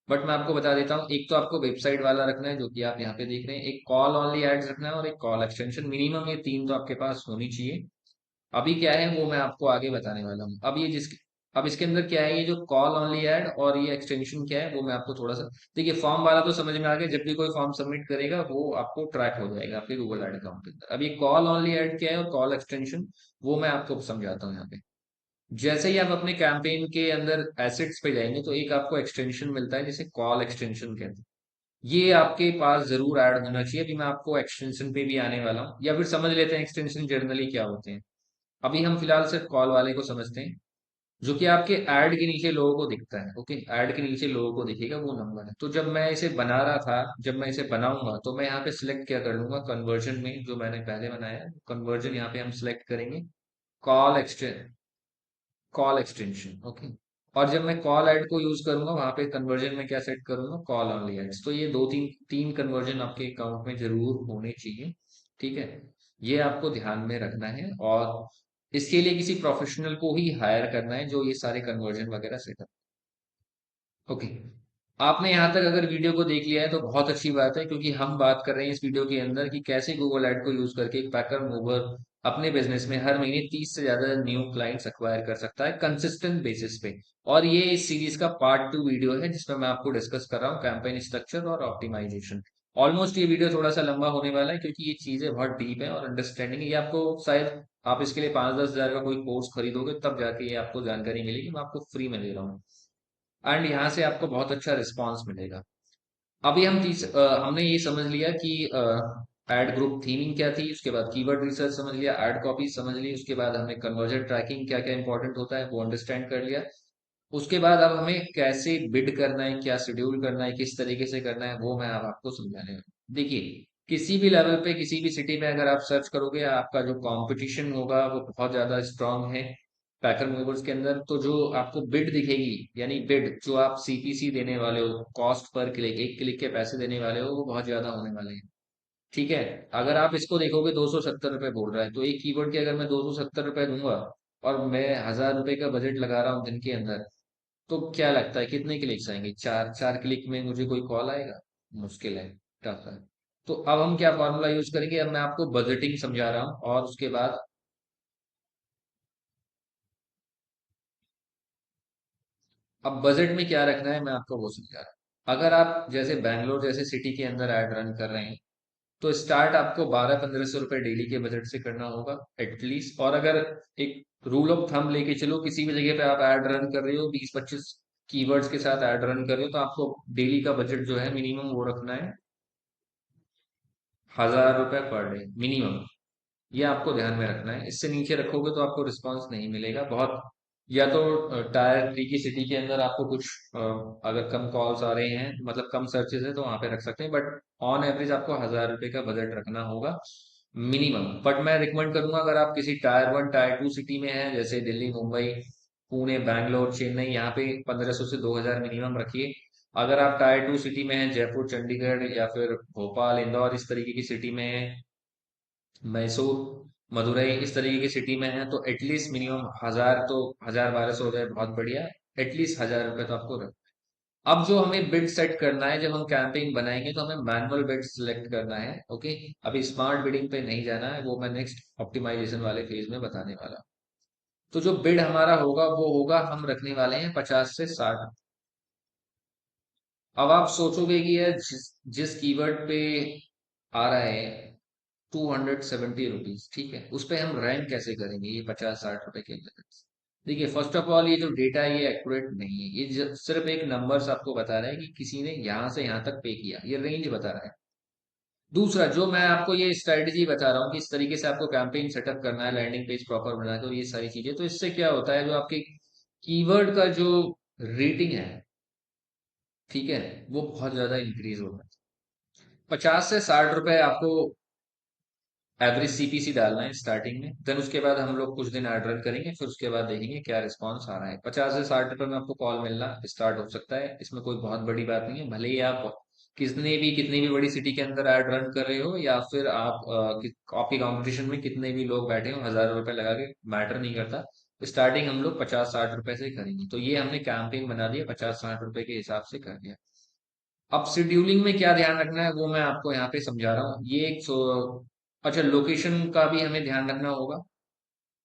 बट मैं आपको बता देता हूँ, एक तो आपको वेबसाइट वाला रखना है जो कि आप यहाँ पे देख रहे हैं, एक कॉल ओनली एड्स रखना है, और एक कॉल एक्सटेंशन। मिनिमम ये तीन तो आपके पास होनी चाहिए। अभी क्या है वो मैं आपको आगे बताने वाला हूँ। अब इसके अंदर क्या है, ये जो कॉल ओनली ऐड और ये एक्सटेंशन क्या है वो मैं आपको थोड़ा सा, देखिए फॉर्म वाला तो समझ में आ गया, जब भी कोई फॉर्म सबमिट करेगा वो आपको ट्रैक हो जाएगा आपके गूगल एड अकाउंट के अंदर। अब ये कॉल ओनली ऐड क्या है और कॉल एक्सटेंशन, वो मैं आपको समझाता हूँ यहाँ पे। जैसे ही आप अपने कैंपेन के अंदर एसेट्स पे जाएंगे तो एक आपको एक्सटेंशन मिलता है जिसे कॉल एक्सटेंशन कहते हैं। ये आपके पास जरूर ऐड होना चाहिए। अभी मैं आपको एक्सटेंशन पे भी आने वाला हूँ, या फिर समझ लेते हैं एक्सटेंशन जनरली क्या होते हैं। अभी हम फिलहाल सिर्फ कॉल वाले को समझते हैं, जो कि आपके ऐड के नीचे लोगों को दिखता है। ओके, ऐड के नीचे लोगों को दिखेगा वो नंबर है। तो जब मैं इसे बना रहा था, जब मैं इसे बनाऊंगा तो मैं यहाँ पे सिलेक्ट क्या कर लूंगा, कन्वर्जन में जो मैंने पहले बनाया है कन्वर्जन, यहाँ पे हम सिलेक्ट करेंगे call extension, call extension. Okay, और जब मैं कॉल ऐड को यूज करूंगा वहां पे कन्वर्जन में क्या सेट करूंगा, कॉल ओनली एड्स। तो ये दो तीन तीन कन्वर्जन आपके अकाउंट में जरूर होने चाहिए। ठीक है, ये आपको ध्यान में रखना है, और इसके लिए किसी प्रोफेशनल को ही हायर करना है जो ये सारे कन्वर्जन वगैरह सेटअप। ओके, आपने यहाँ तक अगर वीडियो को देख लिया है तो बहुत अच्छी बात है, क्योंकि हम बात कर रहे हैं इस वीडियो के अंदर कि कैसे गूगल ऐड को यूज करके एक पैकर मूवर अपने बिजनेस में हर महीने 30 से ज्यादा न्यू क्लाइंट्स अक्वायर कर सकता है कंसिस्टेंट बेसिस पे। और ये इस सीरीज का पार्ट 2 वीडियो है जिसमें मैं आपको डिस्कस कर रहा हूँ कैंपेन स्ट्रक्चर और ऑप्टिमाइजेशन। ऑलमोस्ट ये वीडियो थोड़ा सा लंबा होने वाला है, क्योंकि ये चीजें बहुत डीप है और अंडरस्टैंडिंग ये आपको शायद, आप इसके लिए 5-10 हजार का कोई कोर्स खरीदोगे तब जाके ये आपको जानकारी मिलेगी। मैं आपको फ्री में दे रहा हूँ, एंड यहाँ से आपको बहुत अच्छा रिस्पॉन्स मिलेगा। अभी हमने ये समझ लिया कि एड ग्रुप थीमिंग क्या थी, उसके बाद कीवर्ड रिसर्च समझ लिया, एड कॉपी समझ ली, उसके बाद हमने कन्वर्जन ट्रैकिंग क्या क्या इंपॉर्टेंट होता है वो अंडरस्टैंड कर लिया। उसके बाद अब हमें कैसे बिड करना है, क्या शेड्यूल करना है, किस तरीके से करना है, वो मैं अब आपको समझाने वाला हूं। देखिए, किसी भी लेवल पे किसी भी सिटी में अगर आप सर्च करोगे, आपका जो कंपटीशन होगा वो बहुत ज्यादा स्ट्रांग है पैकर मूवर्स के अंदर। तो जो आपको बिड दिखेगी, यानी बिड जो आप सीपीसी देने वाले हो, कॉस्ट पर क्लिक, एक क्लिक के पैसे देने वाले हो, वो बहुत ज्यादा होने वाले हैं। ठीक है, अगर आप इसको देखोगे 270 रुपए बोल रहा है, तो एक कीवर्ड के अगर मैं 270 रुपए दूंगा और मैं 1000 रुपए का बजट लगा रहा हूँ दिन के अंदर, तो क्या लगता है कितने क्लिक्स आएंगे, चार चार क्लिक में मुझे कोई कॉल आएगा? मुश्किल है, टफ है। तो अब हम क्या फॉर्मूला यूज करेंगे, अब मैं आपको बजटिंग समझा रहा हूँ, और उसके बाद अब बजट में क्या रखना है मैं आपको वो समझा रहा हूँ। अगर आप जैसे बैंगलोर जैसे सिटी के अंदर एड रन कर रहे हैं, तो स्टार्ट आपको 1200-1500 रुपए डेली के बजट से करना होगा एटलीस्ट। और अगर एक रूल ऑफ थंब लेके चलो, किसी भी जगह पे आप ऐड रन कर रहे हो, 20-25 कीवर्ड्स के साथ ऐड रन कर रहे हो, तो आपको डेली का बजट जो है मिनिमम वो रखना है 1000 रुपए पर डे मिनिमम। ये आपको ध्यान में रखना है, इससे नीचे रखोगे तो आपको रिस्पांस नहीं मिलेगा बहुत। या तो टायर 3 की सिटी के अंदर आपको कुछ अगर कम कॉल्स आ रहे हैं, मतलब कम सर्चेस है, तो वहां पे रख सकते हैं, बट ऑन एवरेज आपको 1000 रुपए का बजट रखना होगा मिनिमम। बट मैं रिकमेंड करूंगा अगर आप किसी टायर 1 टायर 2 सिटी में हैं, जैसे दिल्ली, मुंबई, पुणे, बैंगलोर, चेन्नई, यहाँ पे 1500 से 2000 मिनिमम रखिए। अगर आप टायर 2 सिटी में हैं, जयपुर, चंडीगढ़ या फिर भोपाल, इंदौर, इस तरीके की सिटी में हैं, मैसूर, मदुरई, इस तरीके की सिटी में है, तो एटलीस्ट मिनिमम 1000, तो 1000-1200 हो जाए बहुत बढ़िया। एटलीस्ट 1000 रुपए तो आपको रख। अब जो हमें बिड सेट करना है, जब हम कैंपेन बनाएंगे तो हमें मैनुअल बिड सिलेक्ट करना है। ओके, अभी स्मार्ट बिडिंग पे नहीं जाना है, वो मैं नेक्स्ट ऑप्टिमाइजेशन वाले फेज में बताने वाला हूं। तो जो बिड हमारा होगा वो होगा, हम रखने वाले हैं 50 से 60। अब आप सोचोगे कि यार जिस कीवर्ड पे आ रहा है 270 रुपीज, ठीक है, उस पे हम रैंक कैसे करेंगे ये 50-60 रुपए के अंदर? देखिए, फर्स्ट ऑफ ऑल ये जो डेटा है ये एक्यूरेट नहीं है, ये सिर्फ एक नंबर्स आपको बता रहा है कि किसी ने यहाँ से यहाँ तक पे किया, ये रेंज बता रहा है। दूसरा, जो मैं आपको ये स्ट्रेटेजी बता रहा हूँ कि इस तरीके से आपको कैंपेन सेटअप करना है, लैंडिंग पेज प्रॉपर बना के, और ये सारी चीजें, तो इससे क्या होता है, जो आपके कीवर्ड का जो रेटिंग है, ठीक है, वो बहुत ज्यादा इंक्रीज होता है। 50 से 60 रुपए आपको एवरेज सीपीसी डालना है स्टार्टिंग में, देन उसके बाद हम लोग कुछ दिन ऐड रन करेंगे, फिर उसके बाद देखेंगे क्या रिस्पांस आ रहा है। 50 से 60 रुपए में आपको कॉल मिलना स्टार्ट हो सकता है, इसमें कोई बहुत बड़ी बात नहीं है, भले ही आप कितनी भी बड़ी सिटी के अंदर ऐड रन कर रहे हो, या फिर आप आपके कंपटीशन में कितने भी लोग बैठे हो, 1,000 रुपए लगा के, मैटर नहीं करता। स्टार्टिंग हम लोग 50-60 रुपए से करेंगे। तो ये हमने कैंपेन बना दिया, 50-60 रुपए के हिसाब से कर दिया। अब शेड्यूलिंग में क्या ध्यान रखना है वो मैं आपको यहाँ पे समझा रहा हूँ। ये एक अच्छा, लोकेशन का भी हमें ध्यान रखना होगा।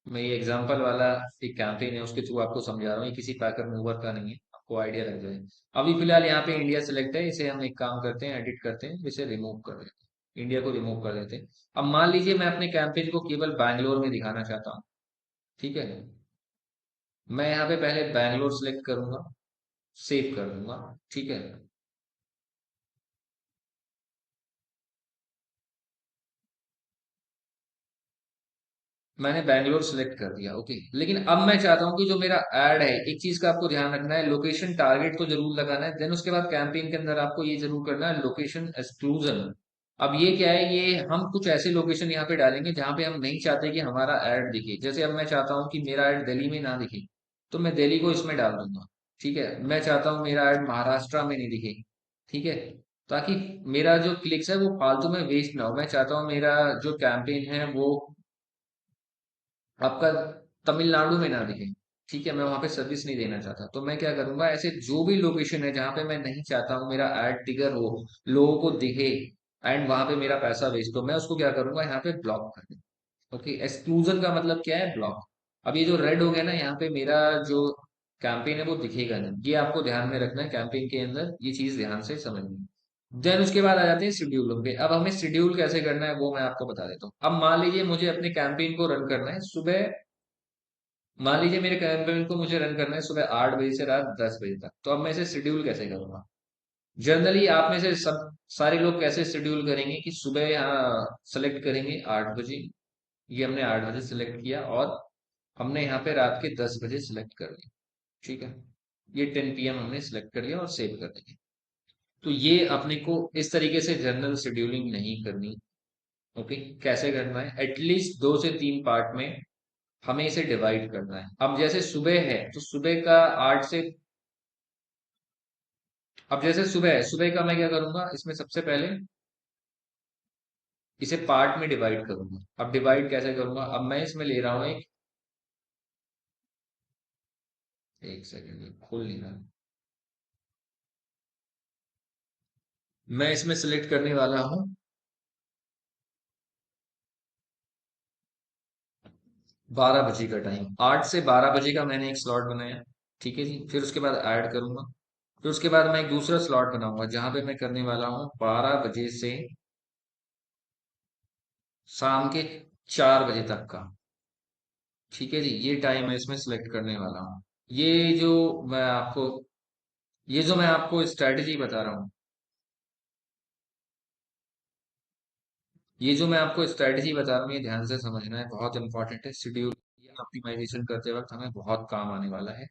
मैं ये एग्जांपल वाला एक कैंपेन है, उसके थ्रू आपको समझा रहा हूँ। ये किसी पैकर मूवर का नहीं है, आपको आइडिया लग जाए। अभी फिलहाल यहाँ पे इंडिया सेलेक्ट है, इसे हम एक काम करते हैं, एडिट करते हैं, इसे रिमूव कर देते हैं, इंडिया को रिमूव कर देते हैं। अब मान लीजिए मैं अपने कैंपेन को केवल बैंगलोर में दिखाना चाहता हूँ। ठीक है, मैं यहाँ पे पहले बैंगलोर सेलेक्ट करूंगा, सेव कर दूंगा। ठीक है, मैंने बैंगलोर सेलेक्ट कर दिया। ओके, लेकिन अब मैं चाहता हूं कि जो मेरा ऐड है, एक चीज का आपको ध्यान रखना है, लोकेशन टारगेट तो जरूर लगाना है। देन उसके बाद कैंपेन के अंदर आपको ये जरूर करना है, लोकेशन एक्सक्लूजन। अब ये क्या है, ये हम कुछ ऐसे लोकेशन यहाँ पे डालेंगे जहां पे हम नहीं चाहते कि हमारा ऐड दिखे। जैसे अब मैं चाहता हूँ कि मेरा ऐड दिल्ली में ना दिखे, तो मैं दिल्ली को इसमें डाल दूंगा। ठीक है, मैं चाहता हूँ मेरा ऐड महाराष्ट्र में नहीं दिखे। ठीक है, ताकि मेरा जो क्लिक्स है वो फालतू में वेस्ट ना हो। मैं चाहता हूँ मेरा जो कैंपेन है वो आपका तमिलनाडु में ना दिखे। ठीक है, मैं वहां पे सर्विस नहीं देना चाहता, तो मैं क्या करूंगा, ऐसे जो भी लोकेशन है जहां पे मैं नहीं चाहता हूँ मेरा ऐड टिगर हो, लोगों को दिखे, एंड वहां पे मेरा पैसा वेस्ट हो, मैं उसको क्या करूंगा, यहाँ पे ब्लॉक कर दूंगा। ओके, एक्सक्लूजन का मतलब क्या है, ब्लॉक। अब ये जो रेड हो गया ना, यहाँ पे मेरा जो कैंपेन है वो दिखेगा नहीं। ये आपको ध्यान में रखना है, कैंपेन के अंदर ये चीज ध्यान से समझनी है। देन उसके बाद आ जाते हैं शेड्यूल पे। अब हमें शेड्यूल कैसे करना है वो मैं आपको बता देता हूँ। अब मान लीजिए मुझे अपने कैंपेन को रन करना है सुबह, मान लीजिए मेरे कैंपेन को मुझे रन करना है सुबह 8 बजे से रात 10 बजे तक। तो अब मैं इसे शेड्यूल कैसे करूंगा। जनरली आप में से सब सारे लोग कैसे शेड्यूल करेंगे कि सुबह यहाँ सेलेक्ट करेंगे 8 बजे, ये हमने 8 बजे सेलेक्ट किया, और हमने यहाँ पे रात के 10 बजे सेलेक्ट कर लिया। ठीक है, ये 10 PM हमने सेलेक्ट कर लिया और सेव कर दिया। तो ये अपने को इस तरीके से जनरल शेड्यूलिंग नहीं करनी। ओके, कैसे करना है, एटलीस्ट 2 से 3 पार्ट में हमें इसे डिवाइड करना है। अब जैसे सुबह है तो सुबह का 8 से, अब जैसे सुबह है, सुबह का मैं क्या करूंगा, इसमें सबसे पहले इसे पार्ट में डिवाइड करूंगा। अब डिवाइड कैसे करूंगा, अब मैं इसमें ले रहा हूं एक, एक सेकंड खोल नहीं रहा, मैं इसमें सिलेक्ट करने वाला हूं 12 बजे का टाइम। 8 से 12 बजे का मैंने एक स्लॉट बनाया। ठीक है जी, फिर उसके बाद ऐड करूंगा। फिर उसके बाद मैं एक दूसरा स्लॉट बनाऊंगा जहां पे मैं करने वाला हूँ 12 बजे से शाम के 4 बजे तक का। ठीक है जी, ये टाइम मैं इसमें सिलेक्ट करने वाला हूँ। ये जो मैं आपको ये जो मैं आपको स्ट्रेटेजी बता रहा हूँ, ये जो मैं आपको स्ट्रेटेजी बता रहा हूँ, ये ध्यान से समझना है, बहुत इंपॉर्टेंट है। शेड्यूल ऑप्टिमाइजेशन करते वक्त हमें बहुत काम आने वाला है।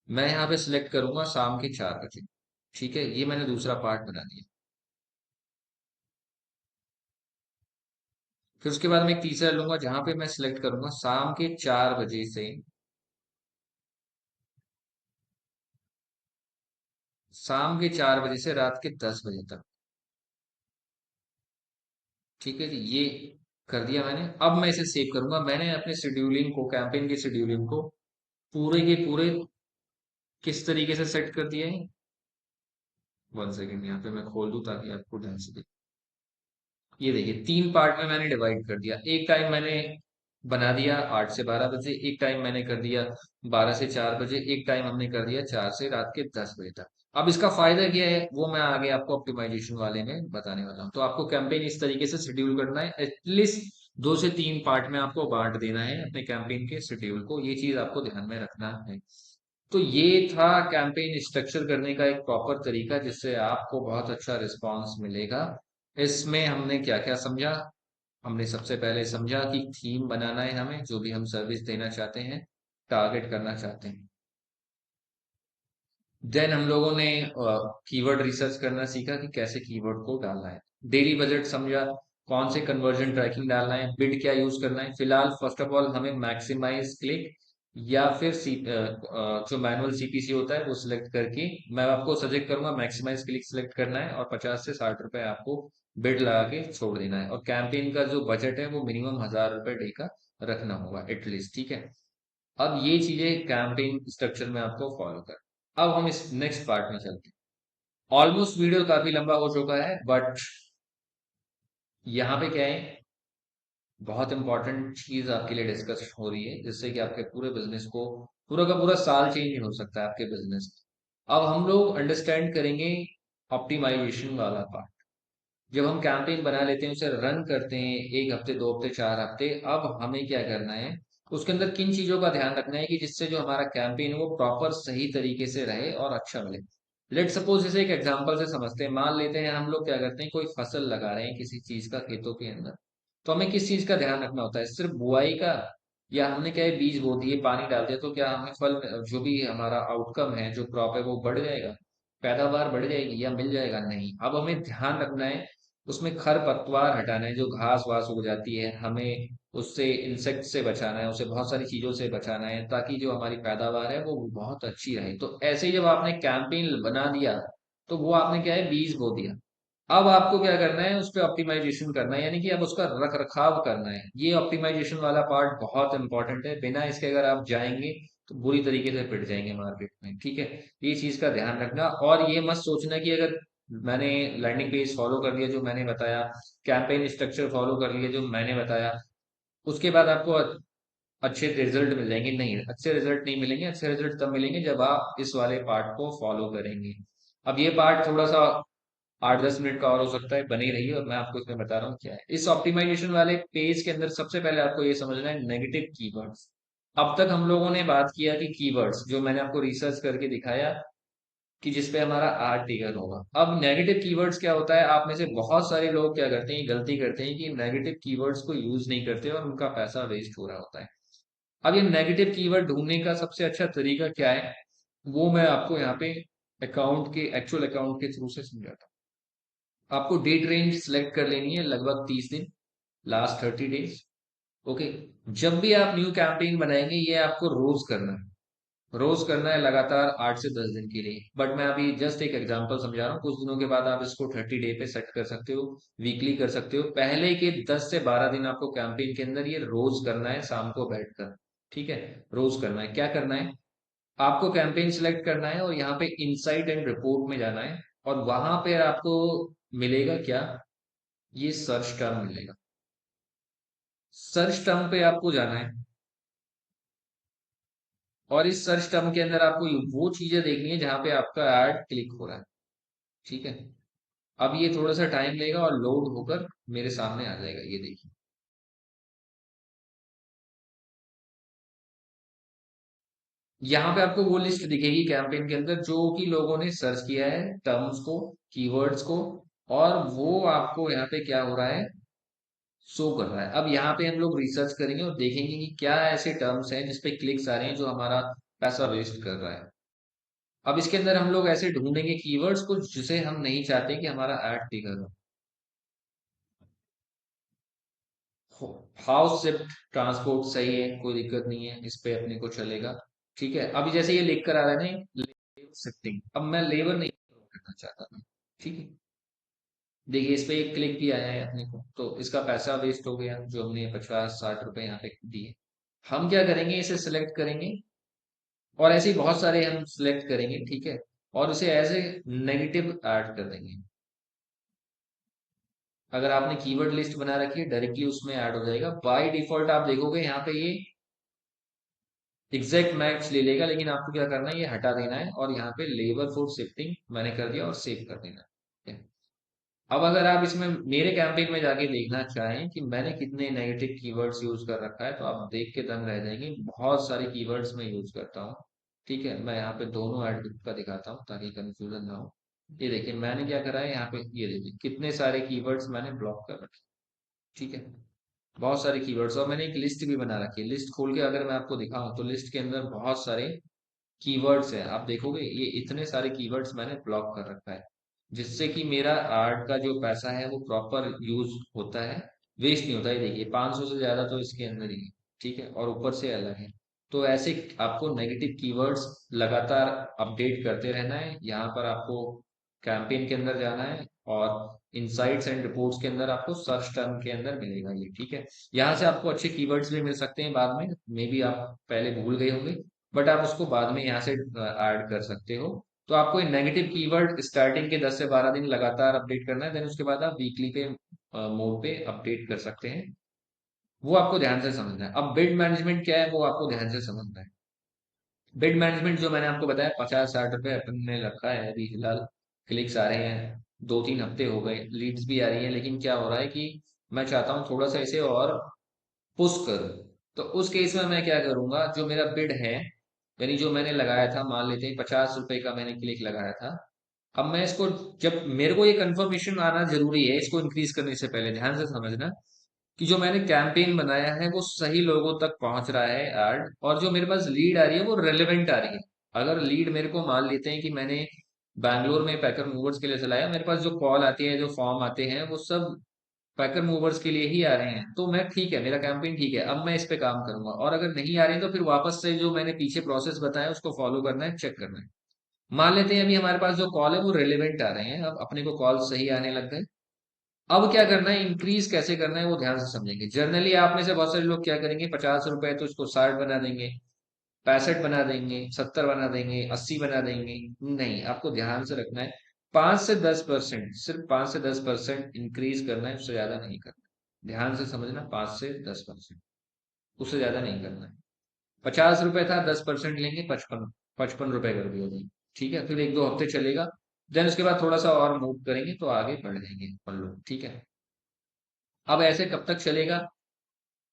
मैं यहाँ पे सिलेक्ट करूंगा शाम के 4 बजे। ठीक है, ये मैंने दूसरा पार्ट बना दिया। फिर उसके बाद मैं एक तीसरा लूंगा जहां पे मैं सिलेक्ट करूंगा शाम के 4 बजे से, रात के 10 बजे तक। ठीक है जी, ये कर दिया मैंने। अब मैं इसे सेव करूंगा। मैंने अपने शेड्यूलिंग को, कैंपेन के शेड्यूलिंग को पूरे के पूरे किस तरीके से सेट कर दिया है। 1 सेकेंड, यहाँ पे मैं खोल दूं ताकि आपको ढंग से दिखे। ये देखिए, 3 पार्ट में मैंने डिवाइड कर दिया। एक टाइम मैंने बना दिया 8 से 12 बजे, एक टाइम मैंने कर दिया 12 से 4 बजे, एक टाइम हमने कर दिया 4 से रात के 10 बजे तक। अब इसका फायदा क्या है वो मैं आगे आपको ऑप्टिमाइजेशन वाले में बताने वाला हूँ। तो आपको कैंपेन इस तरीके से शेड्यूल करना है, एटलीस्ट 2 से 3 पार्ट में आपको बांट देना है अपने कैंपेन के शेड्यूल को। ये चीज आपको ध्यान में रखना है। तो ये था कैंपेन स्ट्रक्चर करने का एक प्रॉपर तरीका, जिससे आपको बहुत अच्छा रिस्पांस मिलेगा। इसमें हमने क्या क्या समझा, हमने सबसे पहले समझा कि थीम बनाना है हमें, जो भी हम सर्विस देना चाहते हैं, टारगेट करना चाहते हैं। देन हम लोगों ने कीवर्ड रिसर्च करना सीखा कि कैसे कीवर्ड को डालना है। डेली बजट समझा, कौन से कन्वर्जन ट्रैकिंग डालना है, बिड क्या यूज करना है। फिलहाल फर्स्ट ऑफ ऑल हमें मैक्सिमाइज क्लिक या फिर जो मैनुअल सीपीसी होता है वो सिलेक्ट करके, मैं आपको सजेस्ट करूंगा मैक्सिमाइज क्लिक सिलेक्ट करना है और 50 से 60 रुपए आपको बिड लगा के छोड़ देना है, और कैंपेन का जो बजट है वो मिनिमम 1000 रुपए डे का रखना होगा एटलीस्ट, ठीक है। अब ये चीजें कैंपेन स्ट्रक्चर में आपको फॉलो कर। अब हम इस नेक्स्ट पार्ट में चलते हैं। ऑलमोस्ट वीडियो काफी लंबा हो चुका है, बट यहाँ पे क्या है, बहुत इंपॉर्टेंट चीज आपके लिए डिस्कस हो रही है, जिससे कि आपके पूरे बिजनेस को, पूरा का पूरा साल चेंज हो सकता है आपके बिजनेस। अब हम लोग अंडरस्टैंड करेंगे ऑप्टिमाइजेशन वाला पार्ट। जब हम कैंपेन बना लेते हैं, उसे रन करते हैं 1 हफ्ते, 2 हफ्ते, 4 हफ्ते, अब हमें क्या करना है, उसके अंदर किन चीजों का ध्यान रखना है कि जिससे जो हमारा कैंपेन है वो प्रॉपर सही तरीके से रहे और अच्छा मिले। लेट सपोज इसे एक एग्जांपल से समझते हैं। मान लेते हैं हम लोग क्या करते हैं, कोई फसल लगा रहे हैं किसी चीज का खेतों के अंदर, तो हमें किस चीज का ध्यान रखना होता है, सिर्फ बुआई का, या हमने क्या है बीज बो दिए पानी डाल दिया तो क्या हमें फल, जो भी हमारा आउटकम है जो क्रॉप है वो बढ़ जाएगा, पैदावार बढ़ जाएगी या मिल जाएगा? नहीं। अब हमें ध्यान रखना है, उसमें खर पतवार हटाना है, जो घास वास उग जाती है हमें उससे, इंसेक्ट से बचाना है, उसे बहुत सारी चीजों से बचाना है, ताकि जो हमारी पैदावार है वो बहुत अच्छी रहे। तो ऐसे ही जब आपने कैंपेन बना दिया, तो वो आपने क्या है बीज बो दिया। अब आपको क्या करना है, उस पर ऑप्टिमाइजेशन करना है, यानी कि अब उसका रख रखाव करना है। ये ऑप्टिमाइजेशन वाला पार्ट बहुत इंपॉर्टेंट है, बिना इसके अगर आप जाएंगे तो बुरी तरीके से पिट जाएंगे मार्केट में, ठीक है। ये चीज का ध्यान रखना, और ये मत सोचना कि अगर मैंने लैंडिंग पेज फॉलो कर लिया जो मैंने बताया, कैंपेन स्ट्रक्चर फॉलो कर लिया जो मैंने बताया, उसके बाद आपको अच्छे रिजल्ट मिल जाएंगे। नहीं, अच्छे रिजल्ट नहीं मिलेंगे। अच्छे रिजल्ट तब मिलेंगे जब आप इस वाले पार्ट को फॉलो करेंगे। अब ये पार्ट थोड़ा सा 8-10 मिनट का और हो सकता है, बनी रही और मैं आपको इसमें बता रहा हूँ क्या है इस ऑप्टिमाइजेशन वाले पेज के अंदर। सबसे पहले आपको ये समझना है नेगेटिव कीवर्ड्स। अब तक हम लोगों ने बात किया कि कीवर्ड्स जो मैंने आपको रिसर्च करके दिखाया कि जिसपे हमारा आर टिकर होगा। अब नेगेटिव कीवर्ड्स क्या होता है, आप में से बहुत सारे लोग क्या करते हैं, गलती करते हैं कि नेगेटिव कीवर्ड्स को यूज नहीं करते और उनका पैसा वेस्ट हो रहा होता है। अब ये नेगेटिव कीवर्ड ढूंढने का सबसे अच्छा तरीका क्या है, वो मैं आपको यहाँ पे अकाउंट के, एक्चुअल अकाउंट के थ्रू से समझाता हूँ। आपको डेट रेंज सिलेक्ट कर लेनी है, लगभग 30 दिन, लास्ट 30 डेज। ओके। जब भी आप न्यू कैंपेन बनाएंगे, ये आपको रोज करना है। रोज करना है लगातार 8 से 10 दिन के लिए। बट मैं अभी जस्ट एक एग्जांपल समझा रहा हूँ, कुछ दिनों के बाद आप इसको 30 डे पे सेट कर सकते हो, वीकली कर सकते हो। पहले के 10 से 12 दिन आपको कैंपेन के अंदर ये रोज करना है, शाम को बैठकर, ठीक है। रोज करना है। क्या करना है, आपको कैंपेन सिलेक्ट करना है और यहाँ पे इनसाइट एंड रिपोर्ट में जाना है, और वहां पे आपको मिलेगा क्या, ये सर्च टर्म मिलेगा। सर्च टर्म पे आपको जाना है, और इस सर्च टर्म के अंदर आपको वो चीजें देखनी है जहां पे आपका ऐड क्लिक हो रहा है, ठीक है। अब ये थोड़ा सा टाइम लेगा और लोड होकर मेरे सामने आ जाएगा, ये देखिए। यहाँ पे आपको वो लिस्ट दिखेगी कैंपेन के अंदर जो कि लोगों ने सर्च किया है, टर्म्स को, कीवर्ड्स को, और वो आपको यहाँ पे क्या हो रहा है, शो कर रहा है। अब यहाँ पे हम लोग रिसर्च करेंगे और देखेंगे कि क्या ऐसे टर्म्स हैं जिसपे क्लिक्स आ रहे हैं जो हमारा पैसा वेस्ट कर रहा है। अब इसके अंदर हम लोग ऐसे ढूंढेंगे कीवर्ड्स को जिसे हम नहीं चाहते कि हमारा ऐड टिकर हो। हाउस शिफ्ट ट्रांसपोर्ट सही है, कोई दिक्कत नहीं है, इस पे अपने को चलेगा, ठीक है। अभी जैसे ये लिख कर आ रहा है ना, लेबर शिफ्टिंग, अब मैं लेबर नहीं करना चाहता था, ठीक है। देखिए इस पे एक क्लिक भी आया है अपने को, तो इसका पैसा वेस्ट हो गया जो हमने 50-60 रुपए यहाँ पे दिए। हम क्या करेंगे, इसे सिलेक्ट करेंगे, और ऐसे ही बहुत सारे हम सिलेक्ट करेंगे, ठीक है, और उसे एज ए नेगेटिव ऐड कर देंगे। अगर आपने कीवर्ड लिस्ट बना रखी है, डायरेक्टली उसमें ऐड हो जाएगा बाय डिफॉल्ट। आप देखोगे यहाँ पे ये एग्जैक्ट मैच ले लेगा, लेकिन आपको क्या करना है, ये हटा देना है, और यहाँ पे लेबर फोर्स शिफ्टिंग मैंने कर दिया और सेव कर देना है, ठीक है। अब अगर आप इसमें मेरे कैंपेन में जाके देखना चाहें कि मैंने कितने नेगेटिव कीवर्ड्स यूज कर रखा है, तो आप देख के दंग रह जाएंगे। बहुत सारे कीवर्ड्स मैं यूज करता हूँ, ठीक है। मैं यहाँ पे दोनों ऐड का दिखाता हूँ ताकि कंफ्यूजन ना हो। ये देखिए मैंने क्या करा है यहाँ पे, ये देखिए कितने सारे कीवर्ड्स मैंने ब्लॉक कर रखे, ठीक है। बहुत सारे कीवर्ड्स, और मैंने एक लिस्ट भी बना रखी है। लिस्ट खोल के अगर मैं आपको दिखाऊं तो लिस्ट के अंदर बहुत सारे कीवर्ड्स है। आप देखोगे ये इतने सारे कीवर्ड्स मैंने ब्लॉक कर रखा है, जिससे कि मेरा आर्ट का जो पैसा है वो प्रॉपर यूज होता है, वेस्ट नहीं होता है। देखिए 500 से ज्यादा तो इसके अंदर ही है, ठीक है, और ऊपर से अलग है। तो ऐसे आपको नेगेटिव कीवर्ड्स लगातार अपडेट करते रहना है। यहाँ पर आपको कैंपेन के अंदर जाना है और इनसाइट्स एंड रिपोर्ट्स के अंदर आपको सर्च टर्म के अंदर मिलेगा ये, ठीक है। यहाँ से आपको अच्छे कीवर्ड्स भी मिल सकते हैं बाद में, मे बी आप पहले भूल गए होंगे, बट आप उसको बाद में यहाँ से ऐड कर सकते हो। तो आपको नेगेटिव कीवर्ड स्टार्टिंग के 10 से 12 दिन लगातार अपडेट करना है, देन उसके बाद आप वीकली पे मोड पे अपडेट कर सकते हैं। वो आपको ध्यान से समझना है। अब बिड मैनेजमेंट क्या है वो आपको ध्यान से समझना है। बिड मैनेजमेंट जो मैंने आपको बताया 50-60 रुपए अपन ने रखा है अभी फिलहाल, क्लिक्स आ रहे हैं, 2-3 हफ्ते हो गए, लीड्स भी आ रही है, लेकिन क्या हो रहा है कि मैं चाहता हूँ थोड़ा सा इसे और पुश करूँ। तो उस केस में मैं क्या करूंगा, जो मेरा बिड है, यानी जो मैंने लगाया था, मान लेते हैं 50 रुपए का मैंने क्लिक लगाया था, अब मैं इसको, जब मेरे को ये कंफर्मेशन आना जरूरी है इसको इंक्रीज करने से पहले, ध्यान से समझना कि जो मैंने कैंपेन बनाया है वो सही लोगों तक पहुंच रहा है ऐड, और जो मेरे पास लीड आ रही है वो रेलेवेंट आ रही है। अगर लीड मेरे को, मान लेते हैं कि मैंने बैंगलोर में पैकर मूवर्स के लिए चलाया, मेरे पास जो कॉल आती है, जो फॉर्म आते हैं, वो सब पैकर मूवर्स के लिए ही आ रहे हैं, तो मैं ठीक है, मेरा कैंपेन ठीक है, अब मैं इस पे काम करूंगा। और अगर नहीं आ रही तो फिर वापस से जो मैंने पीछे प्रोसेस बताया उसको फॉलो करना है, चेक करना है। मान लेते हैं अभी हमारे पास जो कॉल है वो रेलेवेंट आ रहे हैं, अब अपने को कॉल सही आने लग गए। अब क्या करना है, इंक्रीज कैसे करना है वो ध्यान से समझेंगे। जनरली आप में से बहुत सारे लोग क्या करेंगे, 50 रुपए तो इसको 60 बना देंगे, 65 बना देंगे, 70 बना देंगे, 80 बना देंगे। नहीं, आपको ध्यान से रखना है, 5 से 10%, सिर्फ 5 से 10% इंक्रीज करना है, उससे ज्यादा नहीं करना है। ध्यान से समझना, 5 से 10%, उससे ज्यादा नहीं करना है। 50 रुपए था, 10% लेंगे, 55 55 रुपए कर दिया जी, ठीक है। फिर 1-2 हफ्ते चलेगा, देन उसके बाद थोड़ा सा और मूव करेंगे तो आगे बढ़ जाएंगे अपन लोग, ठीक है। अब ऐसे कब तक चलेगा,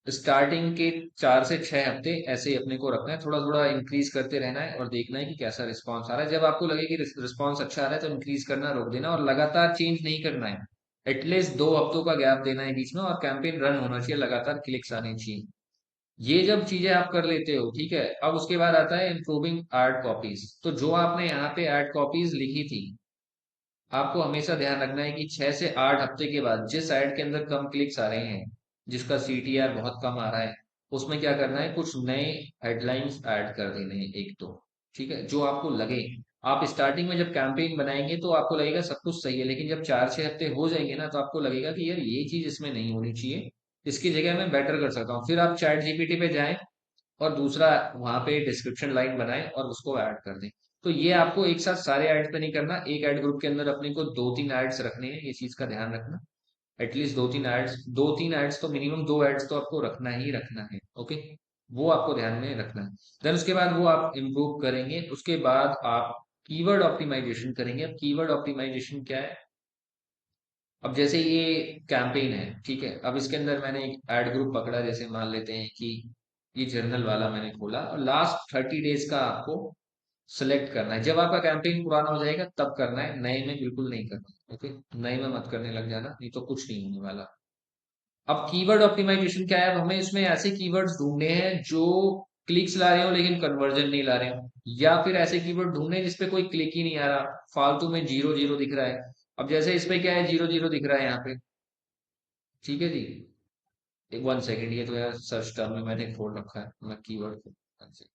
स्टार्टिंग के 4 से 6 हफ्ते ऐसे ही अपने को रखना है, थोड़ा थोड़ा इंक्रीज करते रहना है और देखना है कि कैसा रिस्पांस आ रहा है। जब आपको लगे कि रिस्पांस अच्छा आ रहा है तो इंक्रीज करना रोक देना, और लगातार चेंज नहीं करना है। एटलीस्ट 2 हफ्तों का गैप देना है बीच में, और कैंपेन रन होना चाहिए, लगातार क्लिक्स आने चाहिए। ये जब चीजें आप कर लेते हो, ठीक है, अब उसके बाद आता है इम्प्रूविंग एड कॉपीज। तो जो आपने यहाँ पे एड कॉपीज लिखी थी, आपको हमेशा ध्यान रखना है कि 6 से 8 हफ्ते के बाद जिस ऐड के अंदर कम क्लिक्स आ रहे हैं, जिसका सीटीआर बहुत कम आ रहा है, उसमें क्या करना है, कुछ नए हेडलाइंस ऐड कर देने हैं एक दो, ठीक है, जो आपको लगे। आप स्टार्टिंग में जब कैंपेन बनाएंगे तो आपको लगेगा सब कुछ सही है, लेकिन जब 4-6 हफ्ते हो जाएंगे ना, तो आपको लगेगा कि यार ये चीज इसमें नहीं होनी चाहिए, इसकी जगह मैं बेटर कर सकता हूँ। फिर आप चैट जीपीटी पे जाएं और दूसरा वहां पे डिस्क्रिप्शन लाइन बनाएं और उसको ऐड कर दें। तो ये आपको एक साथ सारे एड्स पे नहीं करना, एक एड ग्रुप के अंदर अपने को 2-3 एड्स रखने हैं, ये चीज का ध्यान रखना। एटलीस्ट 2-3 एड्स, 2-3 एड्स तो मिनिमम, 2 एड्स तो आपको रखना ही रखना है, ओके। वो आपको ध्यान में रखना है। देन उसके बाद वो आप इम्प्रूव करेंगे, उसके बाद आप कीवर्ड ऑप्टिमाइजेशन करेंगे। अब कीवर्ड ऑप्टिमाइजेशन क्या है, अब जैसे ये कैंपेन है, ठीक है, अब इसके अंदर मैंने एक एड ग्रुप पकड़ा, जैसे मान लेते हैं कि ये जर्नल वाला मैंने खोला, और लास्ट 30 डेज का आपको सिलेक्ट करना है। जब आपका कैंपेन पुराना हो जाएगा तब करना है, नए में बिल्कुल नहीं करना, ओके। नए में मत करने लग जाना, नहीं तो कुछ नहीं होने वाला। अब कीवर्ड ऑप्टिमाइजेशन क्या है, अब हमें इसमें ऐसे कीवर्ड्स ढूंढने हैं जो क्लिक्स ला रहे हो लेकिन कन्वर्जन नहीं ला रहे हो, या फिर ऐसे कीवर्ड ढूंढने हैं जिसपे कोई क्लिक ही नहीं आ रहा, फालतू में जीरो जीरो दिख रहा है। अब जैसे इस पे क्या है, जीरो जीरो दिख रहा है यहाँ पे, ठीक है जी। एक 1 सेकेंड, ये तो यार सर्च टर्म में मैंने खोल रखा है मैं कीवर्ड को, 1 सेकंड।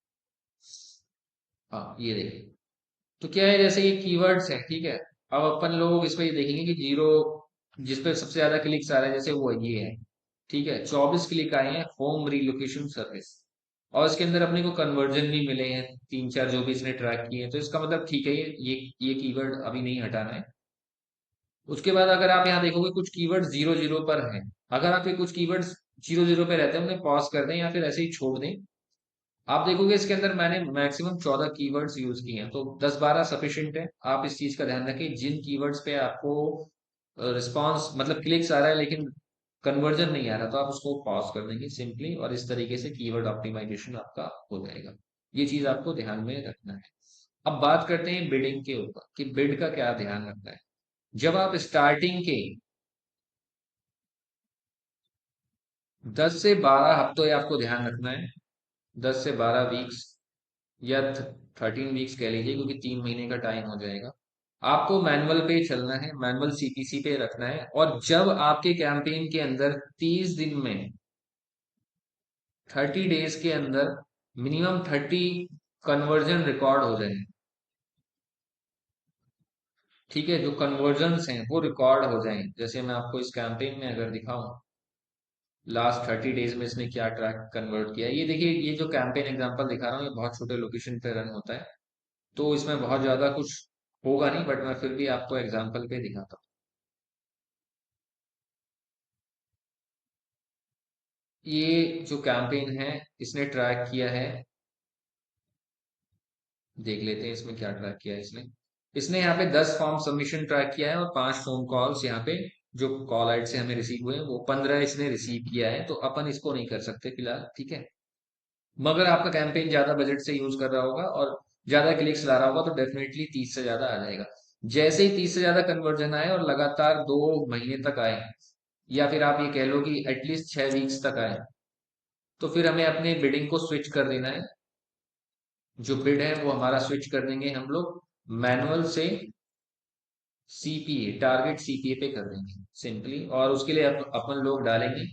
हाँ ये देखिए, तो क्या है, जैसे ये कीवर्ड्स है, ठीक है। अब अपन लोग इस पे ये देखेंगे कि जीरो, जिस पे सबसे ज्यादा क्लिक्स आ रहा है, जैसे वो ये है, ठीक है, 24 क्लिक आए हैं, होम रिलोकेशन सर्विस, और इसके अंदर अपने को कन्वर्जन भी मिले हैं 3-4 जो भी इसने ट्रैक किए हैं, तो इसका मतलब ठीक है, ये कीवर्ड अभी नहीं हटाना है। उसके बाद अगर आप यहाँ देखोगे कुछ कीवर्ड जीरो जीरो पर हैं, अगर आप ये कुछ कीवर्ड्स जीरो जीरो पे रहते हैं उन्हें पॉज कर दें या फिर ऐसे ही छोड़ दें, आप देखोगे इसके अंदर मैंने मैक्सिमम 14 कीवर्ड्स यूज किए हैं, तो 10-12 सफिशिएंट है। आप इस चीज का ध्यान रखें, जिन कीवर्ड्स पे आपको रिस्पांस मतलब क्लिक्स आ रहा है लेकिन कन्वर्जन नहीं आ रहा, तो आप उसको पॉज कर देंगे सिंपली, और इस तरीके से कीवर्ड ऑप्टिमाइजेशन आपका हो जाएगा। ये चीज आपको ध्यान में रखना है। अब बात करते हैं बिडिंग के ऊपर कि बिड का क्या ध्यान रखना है। जब आप स्टार्टिंग के 10 से 12 हफ्तों आपको ध्यान रखना है, 10 से 12 वीक्स या 13 वीक्स कह लीजिए, क्योंकि 3 महीने का टाइम हो जाएगा। आपको मैनुअल पे चलना है, मैनुअल सीपीसी पे रखना है, और जब आपके कैंपेन के अंदर 30 दिन में, 30 डेज के अंदर मिनिमम 30 कन्वर्जन रिकॉर्ड हो जाए। ठीक है, जो कन्वर्जन्स हैं वो रिकॉर्ड हो जाएं। जैसे मैं आपको इस कैंपेन में अगर दिखाऊं, लास्ट 30 डेज में इसने क्या ट्रैक कन्वर्ट किया है, ये देखिए, ये जो कैंपेन एग्जांपल दिखा रहा हूँ ये बहुत छोटे लोकेशन पे रन होता है, तो इसमें बहुत ज्यादा कुछ होगा नहीं, बट मैं फिर भी आपको एग्जांपल पे दिखाता हूँ। ये जो कैंपेन है इसने ट्रैक किया है, देख लेते हैं इसमें क्या ट्रैक किया है इसने। इसने यहाँ पे 10 फॉर्म सबमिशन ट्रैक किया है और 5 फोन कॉल्स यहाँ पे जो कॉल आइट से हमें रिसीव हुए हैं वो 15 इसने रिसीव किया है, तो अपन इसको नहीं कर सकते फिलहाल, ठीक है। मगर आपका कैंपेन ज्यादा बजट से यूज कर रहा होगा और ज्यादा क्लिक्स ला रहा होगा तो डेफिनेटली 30 से ज्यादा आ जाएगा। जैसे ही 30 से ज्यादा कन्वर्जन आए और लगातार 2 महीने तक आए, या फिर आप ये कह लो कि एटलीस्ट 6 वीक्स तक आए, तो फिर हमें अपने बिडिंग को स्विच कर देना है। जो बिड है वो हमारा स्विच कर देंगे हम लोग मैनुअल से सीपीए, टारगेट सीपीए पे कर देंगे सिंपली, और उसके लिए अपन लोग डालेंगे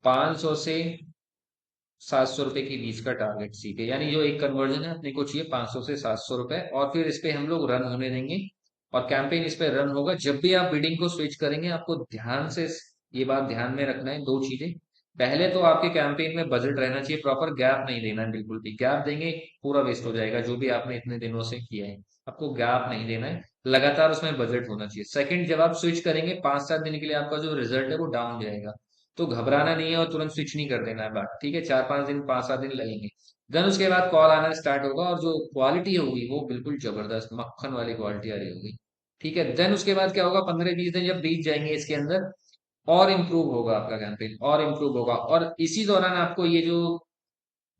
500 से 700 रुपए के बीच का टारगेट सीपीए, यानी जो एक कन्वर्जन है अपने को चाहिए 500 से 700 रुपए, और फिर इस पे हम लोग रन होने देंगे। और कैंपेन इस पे रन होगा। जब भी आप बिडिंग को स्विच करेंगे आपको ध्यान से ये बात ध्यान में रखना है, दो चीजें। पहले तो आपके कैंपेन में बजट रहना चाहिए प्रॉपर, गैप नहीं देना है बिल्कुल भी। गैप देंगे पूरा वेस्ट हो जाएगा जो भी आपने इतने दिनों से किया है। आपको गैप नहीं देना है, लगातार उसमें बजट होना चाहिए। सेकंड, जब आप स्विच करेंगे 5-7 दिन के लिए आपका जो रिजल्ट है वो डाउन जाएगा, तो घबराना नहीं है और तुरंत स्विच नहीं कर देना है बात, ठीक है। 4-5 दिन, 5-7 दिन लगेंगे। देन उसके बाद कॉल आना स्टार्ट होगा और जो क्वालिटी होगी वो बिल्कुल जबरदस्त मक्खन वाली क्वालिटी आ रही होगी, ठीक है। देन उसके बाद क्या होगा, 15-20 दिन जब बीत जाएंगे इसके अंदर, और इम्प्रूव होगा आपका कैंपेन, और इम्प्रूव होगा। और इसी दौरान आपको ये जो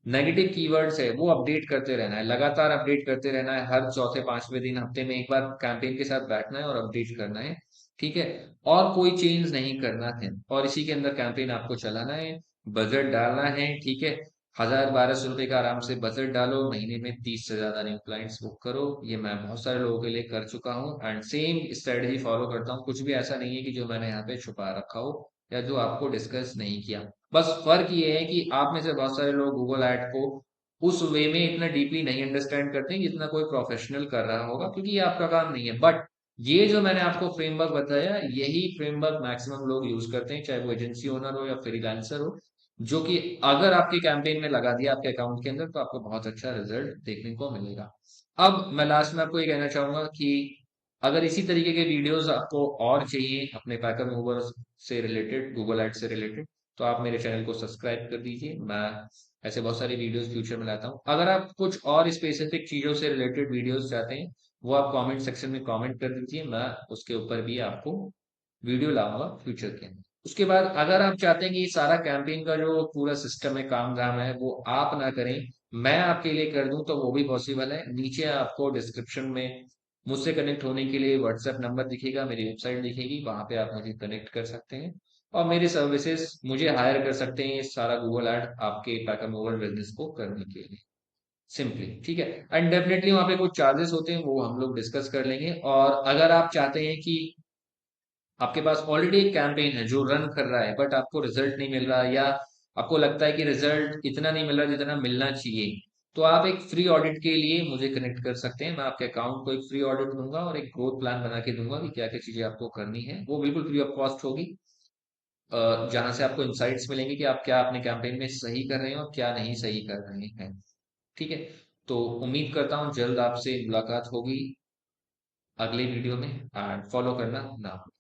नेगेटिव कीवर्ड्स है वो अपडेट करते रहना है, लगातार अपडेट करते रहना है। हर चौथे पांचवें दिन, हफ्ते में एक बार कैंपेन के साथ बैठना है और अपडेट करना है, ठीक है। और कोई चेंज नहीं करना है, और इसी के अंदर कैंपेन आपको चलाना है। बजट डालना है, ठीक है। 1000-1200 रुपए का आराम से बजट डालो, महीने में 30 से ज्यादा न्यू क्लाइंट्स बुक करो। ये मैं बहुत सारे लोगों के लिए कर चुका हूँ एंड सेम स्ट्रेटेजी फॉलो करता हूँ। कुछ भी ऐसा नहीं है कि जो मैंने यहाँ पे छुपा रखा हो या जो आपको डिस्कस नहीं किया। बस फर्क ये है कि आप में से बहुत सारे लोग गूगल ऐड को उस वे में इतना डीपली नहीं अंडरस्टैंड करते हैं जितना कोई प्रोफेशनल कर रहा होगा, क्योंकि ये आपका काम नहीं है। बट ये जो मैंने आपको फ्रेमवर्क बताया, यही फ्रेमवर्क मैक्सिमम लोग यूज करते हैं, चाहे वो एजेंसी ओनर हो या फ्रीलांसर हो, जो कि अगर आपके कैंपेन में लगा दिया आपके अकाउंट के अंदर तो आपको बहुत अच्छा रिजल्ट देखने को मिलेगा। अब मैं लास्ट में आपको ये कहना चाहूंगा कि अगर इसी तरीके के वीडियोस आपको और चाहिए अपने पैकर मूवर से रिलेटेड, गूगल एड से रिलेटेड, तो आप मेरे चैनल को सब्सक्राइब कर दीजिए। मैं ऐसे बहुत सारी वीडियोस फ्यूचर में लाता हूँ। अगर आप कुछ और स्पेसिफिक चीजों से रिलेटेड वीडियोस चाहते हैं, वो आप कमेंट सेक्शन में कमेंट कर दीजिए, मैं उसके ऊपर भी आपको वीडियो लाऊंगा फ्यूचर के अंदर। उसके बाद अगर आप चाहते हैं कि ये सारा कैंपेन का जो पूरा सिस्टम है, काम धाम है, वो आप ना करें, मैं आपके लिए कर दूं, तो वो भी पॉसिबल है। नीचे आपको डिस्क्रिप्शन में मुझसे कनेक्ट होने के लिए व्हाट्सएप नंबर दिखेगा, मेरी वेबसाइट दिखेगी, वहां पे आप मुझे कनेक्ट कर सकते हैं और मेरे सर्विसेज मुझे हायर कर सकते हैं ये सारा गूगल ऐड आपके पैकर मोबाइल बिजनेस को करने के लिए, सिंपली, ठीक है। एंड डेफिनेटली वहां पे कुछ चार्जेस होते हैं, वो हम लोग डिस्कस कर लेंगे। और अगर आप चाहते हैं कि आपके पास ऑलरेडी एक कैंपेन है जो रन कर रहा है बट आपको रिजल्ट नहीं मिल रहा, या आपको लगता है कि रिजल्ट इतना नहीं मिल रहा जितना मिलना चाहिए, तो आप एक फ्री ऑडिट के लिए मुझे कनेक्ट कर सकते हैं। मैं आपके अकाउंट को एक फ्री ऑडिट दूंगा और एक ग्रोथ प्लान बना के दूंगा कि क्या क्या चीजें आपको करनी है, वो बिल्कुल फ्री ऑफ कॉस्ट होगी। जहां से आपको इंसाइट्स मिलेंगे कि आप क्या अपने कैंपेन में सही कर रहे हैं और क्या नहीं सही कर रहे हैं, ठीक है। तो उम्मीद करता हूँ जल्द आपसे मुलाकात होगी अगले वीडियो में, एंड फॉलो करना ना भूलें।